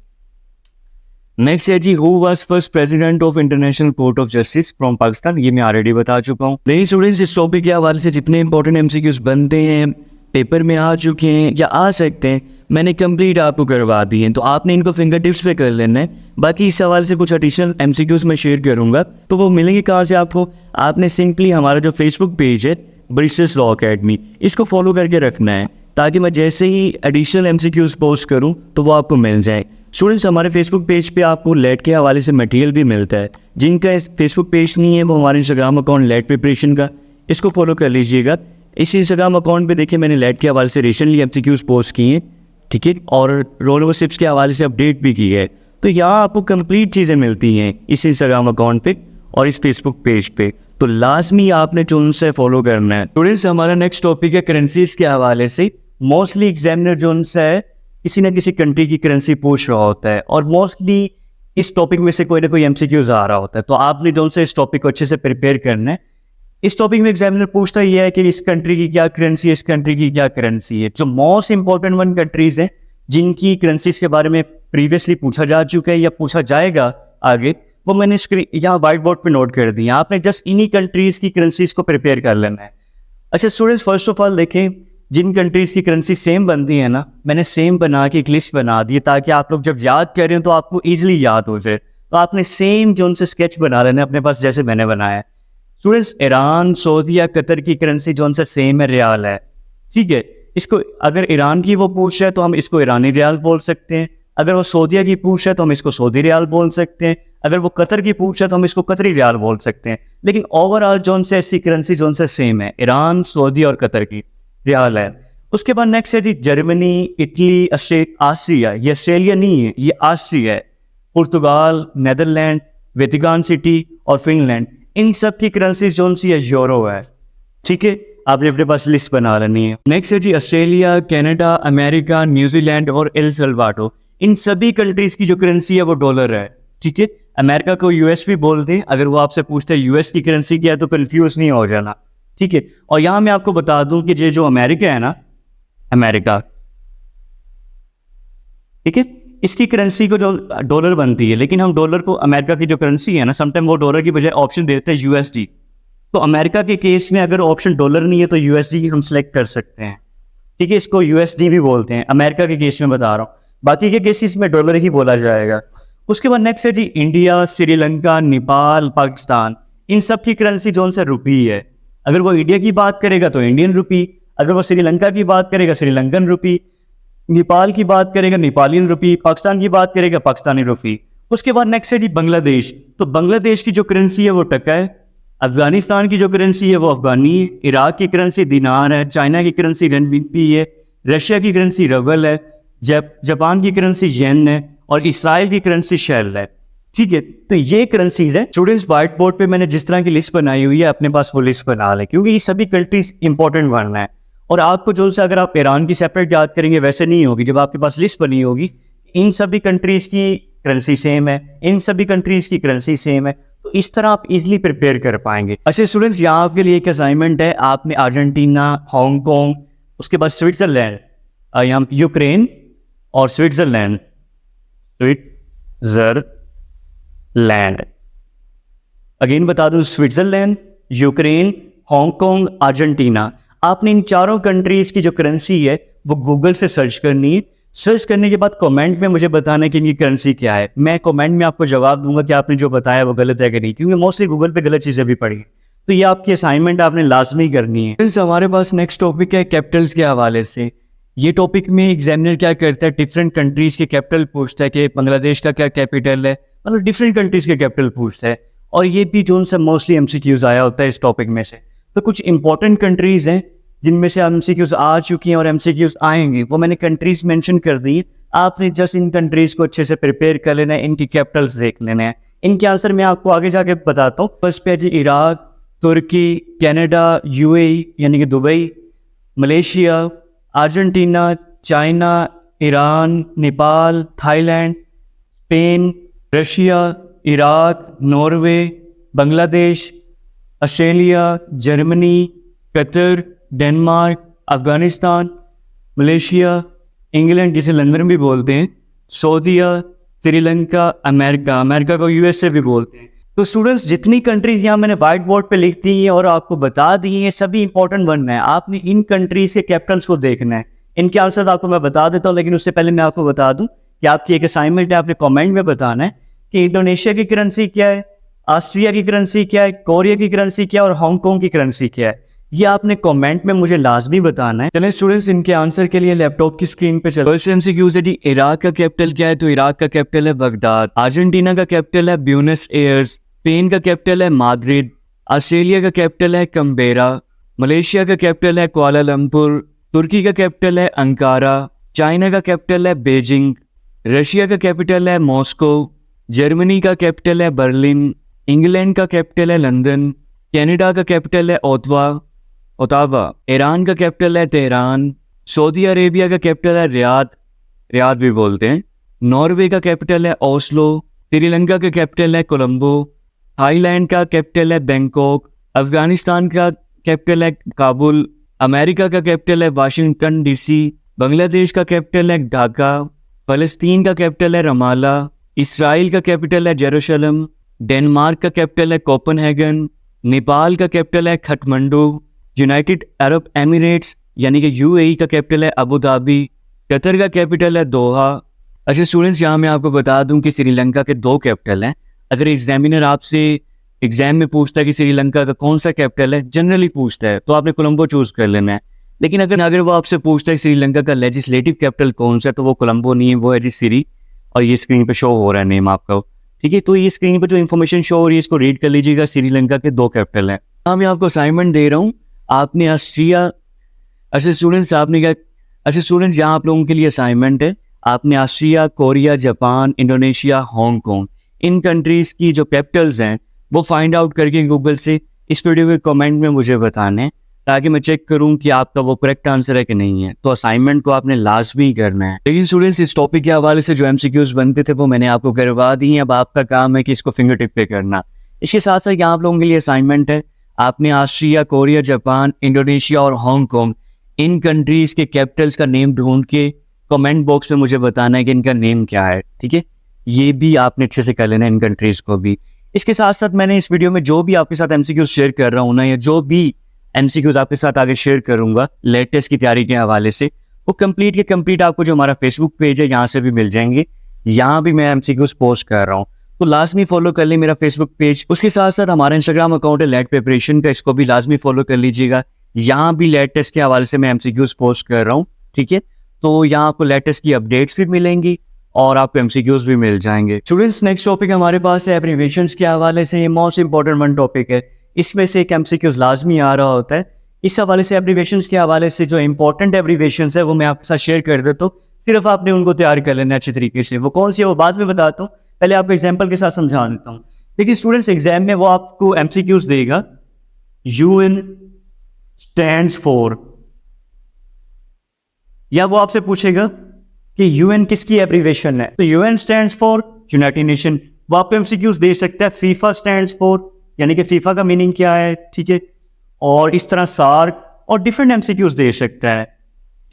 नेक्स्ट है जी who was first president of international court of justice from Pakistan, ये मैं ऑलरेडी बता चुका हूँ। लेकिन स्टूडेंट्स इस टॉपिक के हवाले से जितने इंपॉर्टेंट एमसीक्यूज बनते हैं, पेपर में आ चुके हैं या आ सकते हैं, मैंने कंप्लीट आपको करवा दिए हैं, तो आपने इनको फिंगर टिप्स पे कर लेना है। बाकी इस सवाल से कुछ एडिशनल एमसीक्यूज मैं शेयर करूंगा, तो वो मिलेंगे कहाँ से आपको, आपने सिंपली हमारा जो फेसबुक पेज है ब्रिसेस लॉ अकेडमी, इसको फॉलो करके रखना है, ताकि मैं जैसे ही एडिशनल एमसीक्यूज पोस्ट करूं तो वो आपको मिल जाए। स्टूडेंट्स हमारे फेसबुक पेज पे आपको लेट के हवाले से मटेरियल भी मिलता है, जिनका फेसबुक पेज नहीं है वो हमारे इंस्टाग्राम अकाउंट लेट प्रिपरेशन का, इसको फॉलो कर लीजिएगा। इस इंस्टाग्राम अकाउंट पे देखिए मैंने लेट के हवाले से रिसेंटली एमसीक्यूज पोस्ट किए हैं, ठीक है, और रोल ओवर शिप्स के हवाले से अपडेट भी की है। तो यहाँ आपको कंप्लीट चीज़ें मिलती हैं इस इंस्टाग्राम अकाउंट पे और इस फेसबुक पेज पे, तो लाजमी आपने जो उनसे फॉलो करना है। स्टूडेंट्स हमारा नेक्स्ट टॉपिक है करेंसीज के हवाले से। मोस्टली एग्जामिनर जो उनसे है किसी न किसी कंट्री की करेंसी पूछ रहा होता है, और मोस्टली इस टॉपिक में से कोई ना कोई एमसीक्यूज आ रहा होता है, तो आपने जो उनसे इस टॉपिक को अच्छे से प्रिपेयर करना है। इस टॉपिक में एग्जामिनर पूछता ही है कि इस कंट्री की क्या करेंसी है, इस कंट्री की क्या करेंसी है। जो मोस्ट इंपॉर्टेंट 1 कंट्रीज हैं जिनकी करेंसीज के बारे में प्रीवियसली पूछा जा चुका है या पूछा जाएगा आगे, वो मैंने यहाँ व्हाइट बोर्ड पे नोट कर दिया। आपने जस्ट इन्हीं कंट्रीज की करेंसीज को प्रिपेयर कर लेना है। अच्छा स्टूडेंट्स, फर्स्ट ऑफ ऑल देखें, जिन कंट्रीज की करेंसी सेम बनती है ना, मैंने सेम बना के एक लिस्ट बना दी ताकि आप लोग जब याद करें तो आपको ईजिली याद हो जाए। तो आपने सेम जो उनसे स्केच बना लेना अपने पास जैसे मैंने बनाया है। स्टूडेंट्स, ईरान, सऊदी या कतर की करेंसी जो उनसे सेम है, रियाल है, ठीक है। इसको अगर ईरान की वो पूछ रहा है तो हम इसको ईरानी रियाल बोल सकते हैं, अगर वो सऊदीया की पूछ रहा है तो हम इसको सऊदी रियाल बोल सकते हैं, अगर वो कतर की पूछ रहा है तो हम इसको कतरी रियाल बोल सकते हैं। लेकिन ओवरऑल जो उनसे ऐसी करेंसी जो उनसे सेम है, ईरान, सऊदी और कतर की रियाल है। उसके बाद नेक्स्ट है जी जर्मनी, इटली, ऑस्ट्रिया, ये ऑस्ट्रेलिया नहीं है, ये ऑस्ट्रिया है, पुर्तगाल, नेदरलैंड, वेटिकन सिटी और फिनलैंड, इन सब की करेंसी जो सी है यूरो है, ठीक है। आपने अपने पास लिस्ट बना लेनी है। नेक्स्ट है जी ऑस्ट्रेलिया, कनाडा, अमेरिका, न्यूजीलैंड और एल सल्वाडोर, इन सभी कंट्रीज की जो करेंसी है वो डॉलर है, ठीक है। अमेरिका को यूएस भी बोलते हैं, अगर वो आपसे पूछते हैं यूएस की करेंसी क्या है तो कंफ्यूज नहीं हो जाना, ठीक है। और यहाँ मैं आपको बता दूं कि ये जो अमेरिका है ना, अमेरिका, ठीक है, इसकी करेंसी को जो डॉलर बनती है, लेकिन हम डॉलर को, अमेरिका की जो करेंसी है ना, समटाइम वो डॉलर की बजाय ऑप्शन देते हैं यूएसडी। तो अमेरिका के केस में अगर ऑप्शन डॉलर नहीं है तो यूएसडी हम सेलेक्ट कर सकते हैं, ठीक है। इसको यूएसडी भी बोलते हैं, अमेरिका के केस में बता रहा हूँ, बाकी के केसेस में डॉलर ही बोला जाएगा। उसके बाद नेक्स्ट है जी इंडिया, श्रीलंका, नेपाल, पाकिस्तान, इन सब की करेंसी जो उनसे रुपी है, अगर वो इंडिया की बात करेगा तो इंडियन रुपी, अगर वो श्रीलंका की बात करेगा श्रीलंकन रुपी, नेपाल की बात करेगा नेपालियन रुपी, पाकिस्तान की बात करेगा पाकिस्तानी रुपी। उसके बाद नेक्स्ट है जी बांग्लादेश। तो बांग्लादेश की जो करेंसी है वो टका है, अफगानिस्तान की जो करेंसी है वो अफगानी है, इराक की करेंसी दिनार है, चाइना की करेंसी रेनमिनपी है, रशिया की करेंसी रबल है, जापान की करेंसी येन है और इसराइल की करेंसी शेल है। ठीक है, तो ये करेंसीज है। स्टूडेंट्स व्हाइट बोर्ड पे मैंने जिस तरह की लिस्ट बनाई हुई है अपने पास वो लिस्ट बना लें, क्योंकि ये सभी कंट्रीज इंपॉर्टेंट बनना है। और आपको जो से अगर आप ईरान की सेपरेट याद करेंगे वैसे नहीं होगी, जब आपके पास लिस्ट बनी होगी इन सभी कंट्रीज की करेंसी सेम है, इन सभी कंट्रीज की करेंसी सेम है, तो इस तरह आप इजीली प्रिपेयर कर पाएंगे। अच्छा स्टूडेंट्स, यहाँ आपके लिए एक असाइनमेंट है, आपने अर्जेंटीना, हांगकॉन्ग, उसके बाद स्विट्जरलैंड, यहाँ यूक्रेन और स्विट्जरलैंड, अगेन बता दूं, स्विट्जरलैंड, यूक्रेन, हांगकॉन्ग, अर्जेंटीना, आपने इन चारों कंट्रीज की जो करेंसी है वो गूगल से सर्च करनी है। सर्च करने के बाद कमेंट में मुझे बताना है कि इनकी करेंसी क्या है। मैं कमेंट में आपको जवाब दूंगा कि आपने जो बताया वो गलत है कि नहीं, क्योंकि मोस्टली गूगल पे गलत चीज़ें भी पड़ी हैं। तो ये आपकी असाइनमेंट आपने लाजमी करनी है। फिर हमारे पास नेक्स्ट टॉपिक है कैपिटल्स के हवाले से। ये टॉपिक में एग्जामिनर क्या करता है, डिफरेंट कंट्रीज के कैपिटल पूछता है कि बांग्लादेश का क्या कैपिटल है, मतलब डिफरेंट कंट्रीज के कैपिटल पूछता है। और ये भी जो उनसे मोस्टली एमसीक्यूज आया होता है इस टॉपिक में से। तो कुछ इंपॉर्टेंट कंट्रीज हैं जिनमें से एमसीक्यूज आ चुकी हैं और एमसीक्यूज आएंगे, वो मैंने कंट्रीज मेंशन कर दी। आपने जस्ट इन कंट्रीज को अच्छे से प्रिपेयर कर लेना है, इनकी कैपिटल्स देख लेना है। इनके आंसर मैं आपको आगे जाके बताता हूँ। फर्स्ट पे जी इराक, तुर्की, कनाडा, यूएई यानी कि Dubai, Malaysia, Argentina, China, Iran, Nepal, Thailand, Spain, Russia, Iraq, Norway, Bangladesh, Australia, Germany, Qatar, Denmark, Afghanistan, Malaysia, England जिसे लंदन भी बोलते हैं, सऊदीया, श्रीलंका, अमेरिका को यूएसए भी बोलते हैं। तो स्टूडेंट्स जितनी कंट्रीज यहाँ मैंने व्हाइट बोर्ड पे लिख दी हैं और आपको बता दी हैं, सभी इंपॉर्टेंट बनना है। आपने इन कंट्रीज के कैपिटल्स को देखना है। इनके आंसर्स आपको मैं बता देता हूँ, लेकिन उससे पहले मैं आपको बता दूं कि आपकी एक असाइनमेंट है, आपने कमेंट में बताना है कि इंडोनेशिया की करेंसी क्या है, ऑस्ट्रिया की करेंसी क्या है, कोरिया की करेंसी क्या है और हांगकॉन्ग की करेंसी क्या है। ये आपने कमेंट में मुझे लाजमी बताना है। चलें स्टूडेंट्स, इनके आंसर के लिए लैपटॉप की स्क्रीन पे चलो। फर्स्ट एमसीक्यूज है जी, इराक का कैपिटल क्या है? तो इराक का कैपिटल है बगदाद। अर्जेंटीना का कैपिटल है ब्यूनस एयर्स। स्पेन का कैपिटल है माद्रिद। ऑस्ट्रेलिया का कैपिटल है कैनबेरा। मलेशिया का कैपिटल है कुआलालंपुर। तुर्की का कैपिटल है अंकारा। चाइना का कैपिटल है बीजिंग। रशिया का कैपिटल है मॉस्को। जर्मनी का कैपिटल है बर्लिन। इंग्लैंड का कैपिटल है लंदन। कनाडा का कैपिटल है ओटावा। ईरान का कैपिटल है तेहरान। सऊदी अरेबिया का कैपिटल है रियाद भी बोलते हैं। नॉर्वे का कैपिटल है ओस्लो। श्रीलंका का कैपिटल है कोलंबो। थाईलैंड का कैपिटल है बैंकॉक। अफगानिस्तान का कैपिटल है काबुल। अमेरिका का कैपिटल है वाशिंगटन डीसी। बांग्लादेश का कैपिटल है ढाका। फलस्तीन का कैपिटल है रमाला। इसराइल का कैपिटल है जेरूशलम। डेनमार्क का कैपिटल है कोपेनहेगन। नेपाल का कैपिटल है काठमांडू। यूनाइटेड अरब एमिरेट्स यानी कि यूएई का कैपिटल है अबू धाबी। कतर का कैपिटल है दोहा। अच्छा स्टूडेंट्स, यहाँ मैं आपको बता दूं कि श्रीलंका के 2 कैपिटल हैं। अगर एग्जामिनर आपसे एग्जाम में पूछता है कि श्रीलंका का कौन सा कैपिटल है, जनरली पूछता है, तो आपने कोलंबो चूज कर लेना है। लेकिन अगर वो आपसे पूछता है श्रीलंका का लेजिस्लेटिव कैपिटल कौन सा है, तो वो कोलंबो नहीं है, वो है जी सिरी। और ये स्क्रीन पे शो हो रहा है नेम आपका, ठीक है। तो ये स्क्रीन पे जो इन्फॉर्मेशन शो हो रही है इसको रीड कर लीजिएगा। श्रीलंका के 2 कैपिटल हैं। हाँ, मैं आपको असाइनमेंट दे रहा हूँ। आपने ऑस्ट्रिया, अच्छा स्टूडेंट्स यहाँ आप लोगों के लिए असाइनमेंट है। आपने Austria, Korea, Japan, Indonesia, Hong Kong, इन कंट्रीज की जो कैपिटल्स हैं वो फाइंड आउट करके गूगल से इस वीडियो के कमेंट में मुझे बताना है, ताकि मैं चेक करूं कि आपका वो करेक्ट आंसर है कि नहीं है। तो असाइनमेंट को आपने लाजमी करना है। लेकिन स्टूडेंट्स, इस टॉपिक के हवाले से जो एमसीक्यूज बनते थे वो मैंने आपको करवा दी हैं। अब आपका काम है कि इसको फिंगर टिप पे करना। इसके साथ साथ यहाँ आप लोगों के लिए असाइनमेंट है। आपने ऑस्ट्रिया, कोरिया, जापान, इंडोनेशिया और हांगकॉन्ग, इन कंट्रीज के कैपिटल्स का नेम ढूंढ के कमेंट बॉक्स में मुझे बताना है कि इनका नेम क्या है, ठीक है। ये भी आपने अच्छे से कर लेना है, इन कंट्रीज को भी। इसके साथ साथ मैंने इस वीडियो में जो भी आपके साथ एमसीक्यूज शेयर कर रहा हूँ ना, या जो भी एमसीक्यूज आपके साथ आगे शेयर करूंगा लेटेस्ट की तैयारी के हवाले से, वो कंप्लीट आपको जो हमारा फेसबुक पेज है यहाँ से भी मिल जाएंगे। यहाँ भी मैं एमसीक्यूज पोस्ट कर रहा हूँ। तो लाजमी फॉलो कर ली मेरा फेसबुक पेज। उसके साथ साथ हमारा इंस्टाग्राम अकाउंट है लेट प्रिपरेशन का, इसको भी लाजमी फॉलो कर लीजिएगा। यहाँ भी लेट टेस्ट के हवाले से मैं एमसीक्यूज पोस्ट कर रहा हूँ, ठीक है। तो यहाँ आपको लेट टेस्ट की अपडेट्स भी मिलेंगी और आपको एमसीक्यूज भी मिल जाएंगे। स्टूडेंट्स, नेक्स्ट टॉपिक हमारे पास है एब्रीविएशंस के हवाले से। ये मोस्ट इंपॉर्टेंट वन टॉपिक है, इसमें से एक एमसीक्यूज लाजमी आ रहा होता है। इस हवाले से एब्रीविएशंस के हवाले से जो इंपॉर्टेंट एब्रीविएशंस है वो मैं आपके साथ शेयर कर देता हूँ, सिर्फ आपने उनको तैयार कर लेना अच्छे तरीके से। वो कौन सी है वो बाद में बताता हूँ, पहले आपको एग्जाम्पल के साथ समझा देता हूँ। देखिए स्टूडेंट्स, एग्जाम में वो आपको एमसीक्यूज देगा, यूएन स्टैंड्स फॉर, या वो आपसे पूछेगा कि यूएन किसकी एब्रीविएशन है। तो UN stands for United nation, वो आपको एमसीक्यूज दे सकता है। फीफा स्टैंड्स फॉर, यानी कि फीफा का मीनिंग क्या है, ठीक है। और इस तरह सार्क और डिफरेंट एमसीक्यूज दे सकता है,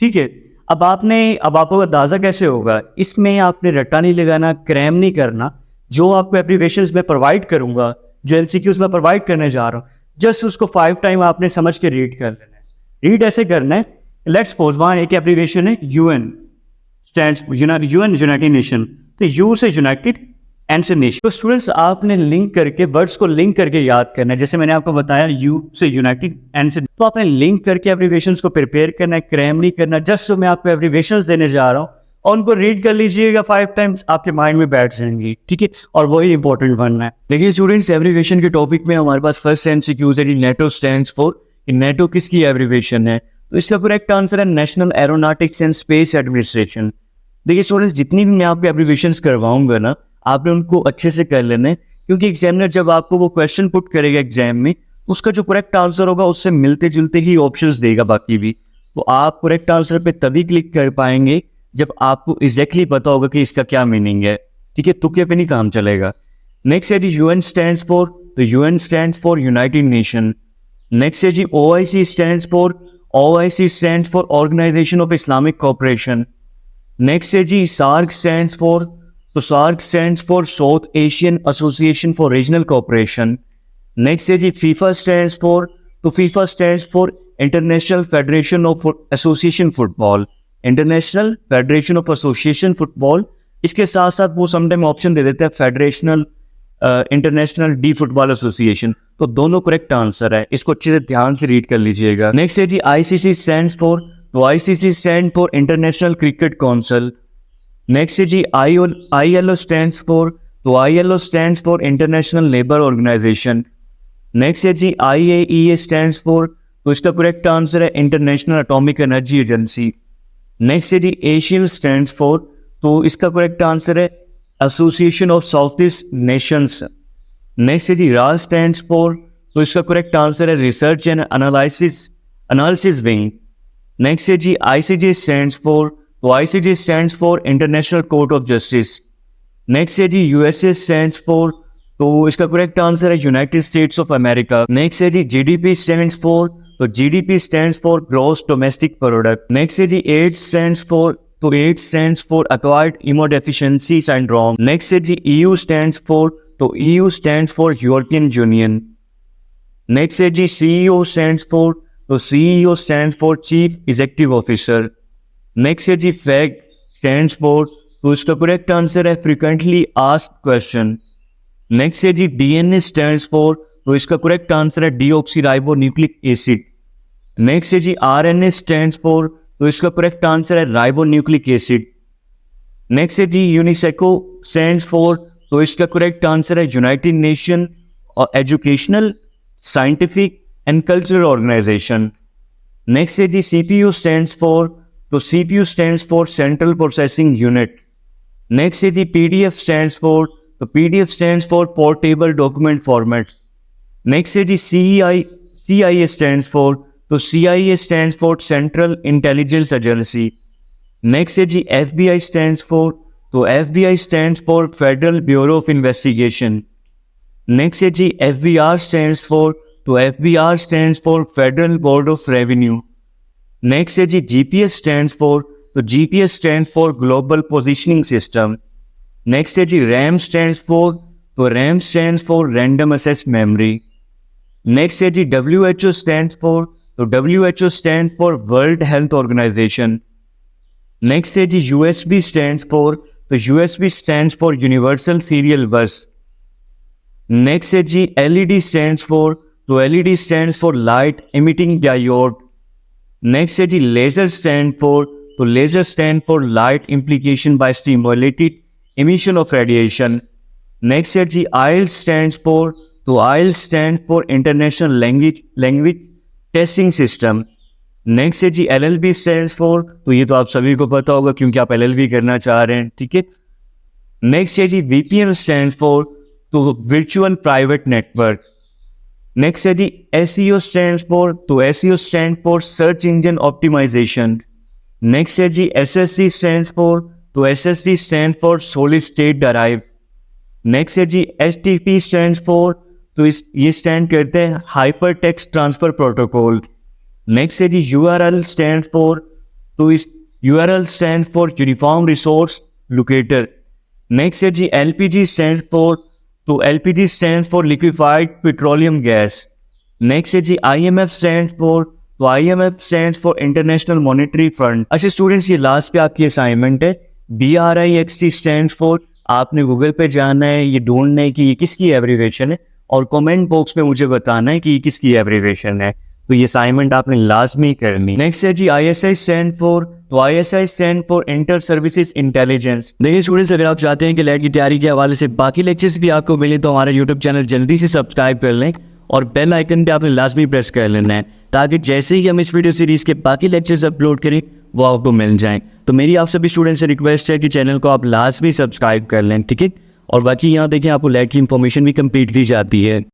ठीक है। अब आपको अंदाजा कैसे होगा, इसमें आपने रट्टा नहीं लगाना, क्रैम नहीं करना। जो आपको एब्रीविएशंस में प्रोवाइड करूंगा, जो एमसीक्यूज में प्रोवाइड करने जा रहा हूँ, जस्ट उसको 5 टाइम आपने समझ के रीड कर लेना है। रीड ऐसे करना है, लेट्स सपोज वहां एक एब्रीविएशन है UN stands UN United nation, तो यू से यूनाइटेड, एन से नेशन। तो स्टूडेंट्स, आपने लिंक करके, वर्ड्स को लिंक करके याद करना है। जैसे मैंने आपको बताया यू से यूनाइटेड, एन से, तो आपने लिंक करके एब्रीविएशंस को प्रिपेयर करना है, क्रैम नहीं करना। जस्ट जो मैं आपको एब्रीविएशंस देने जा रहा हूँ और उनको रीड कर लीजिएगा 5 टाइम्स, आपके माइंड में बैठ जाएंगी, ठीक है। और वही इंपॉर्टेंट वन है। देखिए स्टूडेंट्स, एब्रीविएशन के टॉपिक में हमारे पास फर्स्ट एमसीक्यू है, नेटो स्टैंड्स फॉर। नेटो किसकी एब्रीविएशन है? तो इसका करेक्ट आंसर है national aeronautics and space administration. देखिए स्टूडेंट्स, जितनी भी मैं आपको एब्रीविएशंस करवाऊंगा ना, आपने उनको अच्छे से कर लेना है, क्योंकि एग्जामिनर जब आपको वो क्वेश्चन पुट करेगा एग्जाम में, उसका जो करेक्ट आंसर होगा उससे मिलते जुलते ही ऑप्शंस देगा बाकी भी। तो आप करेक्ट आंसर पे तभी क्लिक कर पाएंगे जब आपको एग्जैक्टली पता होगा कि इसका क्या मीनिंग है, ठीक है। तुक्के पे नहीं काम चलेगा। नेक्स्ट है जी यूएन स्टैंड्स फॉर, तो UN stands for United Nation. Next है जी OIC stands for, OIC stands for organisation of Islamic cooperation. Next है जी सार्क स्टैंड्स फॉर, तो SAARC stands for South Asian association for regional cooperation. Next है जी FIFA stands for, तो FIFA stands for international federation of association football, international federation of association football. इसके साथ साथ वो समटाइम ऑप्शन दे देते हैं फेडरेशनल इंटरनेशनल डी फुटबॉल एसोसिएशन। तो दोनों करेक्ट आंसर है, इसको अच्छे से ध्यान से रीड कर लीजिएगा। नेक्स्ट है जी आईसीसी स्टैंड्स फॉर, तो ICC stand for international cricket council. Next है जी ILO स्टैंड्स फॉर, तो ILO stands for international labour organisation. Next है जी IAEA स्टैंड्स फॉर, तो इसका करेक्ट आंसर है international atomic energy agency. Next है जी एशियन स्टैंड्स फॉर, तो इसका करेक्ट आंसर है association of south east nations. Next है जी RAS स्टैंड्स फॉर, तो इसका करेक्ट आंसर है research and analysis wing. Next है जी ICJ स्टैंड्स फॉर, तो ICJ stands for international court of justice. Next है जी USA स्टैंड्स फॉर, तो इसका करेक्ट आंसर है United States of America. Next है जी GDP स्टैंड्स फॉर, तो GDP stands for gross domestic product. Next है जी AIDS स्टैंड्स फॉर, तो AIDS stands for acquired immunodeficiency syndrome. Next है जी EU स्टैंड्स फॉर, तो EU stands for European union. Next है जी CEO स्टैंड्स फॉर, तो CEO stands for chief executive officer. Next है जी FAQ stands for, तो इसका correct answer है frequently asked question. Next है जी DNA स्टैंड्स फॉर, तो इसका करेक्ट आंसर है डीऑक्सीराइबोन्यूक्लिक एसिड। नेक्स्ट है जी RNA स्टैंड्स फॉर, तो इसका करेक्ट आंसर है राइबोन्यूक्लिक एसिड। नेक्स्ट है जी यूनिसेको स्टैंड्स फॉर, तो इसका करेक्ट आंसर है यूनाइटेड नेशन और educational scientific and cultural organisation. Next है जी CPU स्टैंड्स फॉर, तो CPU stands for central processing unit. Next है जी PDF स्टैंड्स फॉर, तो PDF stands for portable document format. Next है जी CIA स्टैंड्स फॉर, तो CIA stands for central intelligence agency. Next है जी FBI स्टैंड्स फॉर, तो FBI stands for federal bureau of investigation. Next है जी FBR stands for, तो FBR stands for federal board of revenue. Next है जी GPS stands for, तो GPS stands for global positioning system. Next है जी RAM stands for, तो RAM stands for random access memory. Next है जी WHO stands for, तो WHO stand for world health organisation. Next है जी USB स्टैंड्स फॉर, तो USB stands for universal serial bus. Next है जी LED स्टैंड्स फॉर, तो LED stands for light emitting diode. Next है जी लेजर स्टैंड फॉर, तो laser stand for light implication by stimulated emission of radiation. Next है जी IELTS stands for, तो IELTS stand for International Language Testing System. Next है जी LLB stands for, तो ये तो आप सभी को पता होगा क्योंकि आप LLB करना चाह रहे हैं, ठीक है। नेक्स्ट है जी VPN stands for, तो Virtual Private Network. नेक्स्ट है जी SEO stands for, तो SEO stands for Search Engine Optimization. Next है जी SSD stands for, तो SSD stand for solid state drive. Next है जी HTTP स्टैंड फॉर, तो ये stand करते हैं hyper text transfer protocol. Next है जी URL स्टैंड फॉर, तो इस URL stand for uniform resource locator. Next है जी LPG स्टैंड फॉर, तो LPG stand for liquefied petroleum gas. Next है जी IMF स्टैंड फॉर, तो IMF stand for international monetary fund. अच्छा students, ये last पे आपकी असाइनमेंट है। BRIXT स्टैंड फॉर, आपने गूगल पे जाना है, ये ढूंढना है कि ये किसकी एब्रीवेशन है और कमेंट बॉक्स में मुझे बताना है कि ये किसकी एब्रीवेशन है। तो ये असाइनमेंट आपने लाजमी करनी। नेक्स्ट है जी ISI स्टैंड फॉर, तो ISI stand for inter services intelligence. देखिए स्टूडेंट्स, अगर आप चाहते हैं कि लेट की तैयारी के हवाले से बाकी लेक्चर्स भी आपको मिले तो हमारा यूट्यूब चैनल जल्दी से सब्सक्राइब कर लें और बेल आइकन पे आपने लाजमी प्रेस कर लेना है ताकि जैसे ही हम इस वीडियो सीरीज के बाकी लेक्चर्स अपलोड करें वो आपको मिल जाएं। तो मेरी आप सभी स्टूडेंट्स से रिक्वेस्ट है कि चैनल को आप लाजमी सब्सक्राइब कर लें, ठीक है। और बाकी यहाँ देखें आपको लेट की इंफॉर्मेशन भी कंप्लीट दी जाती है।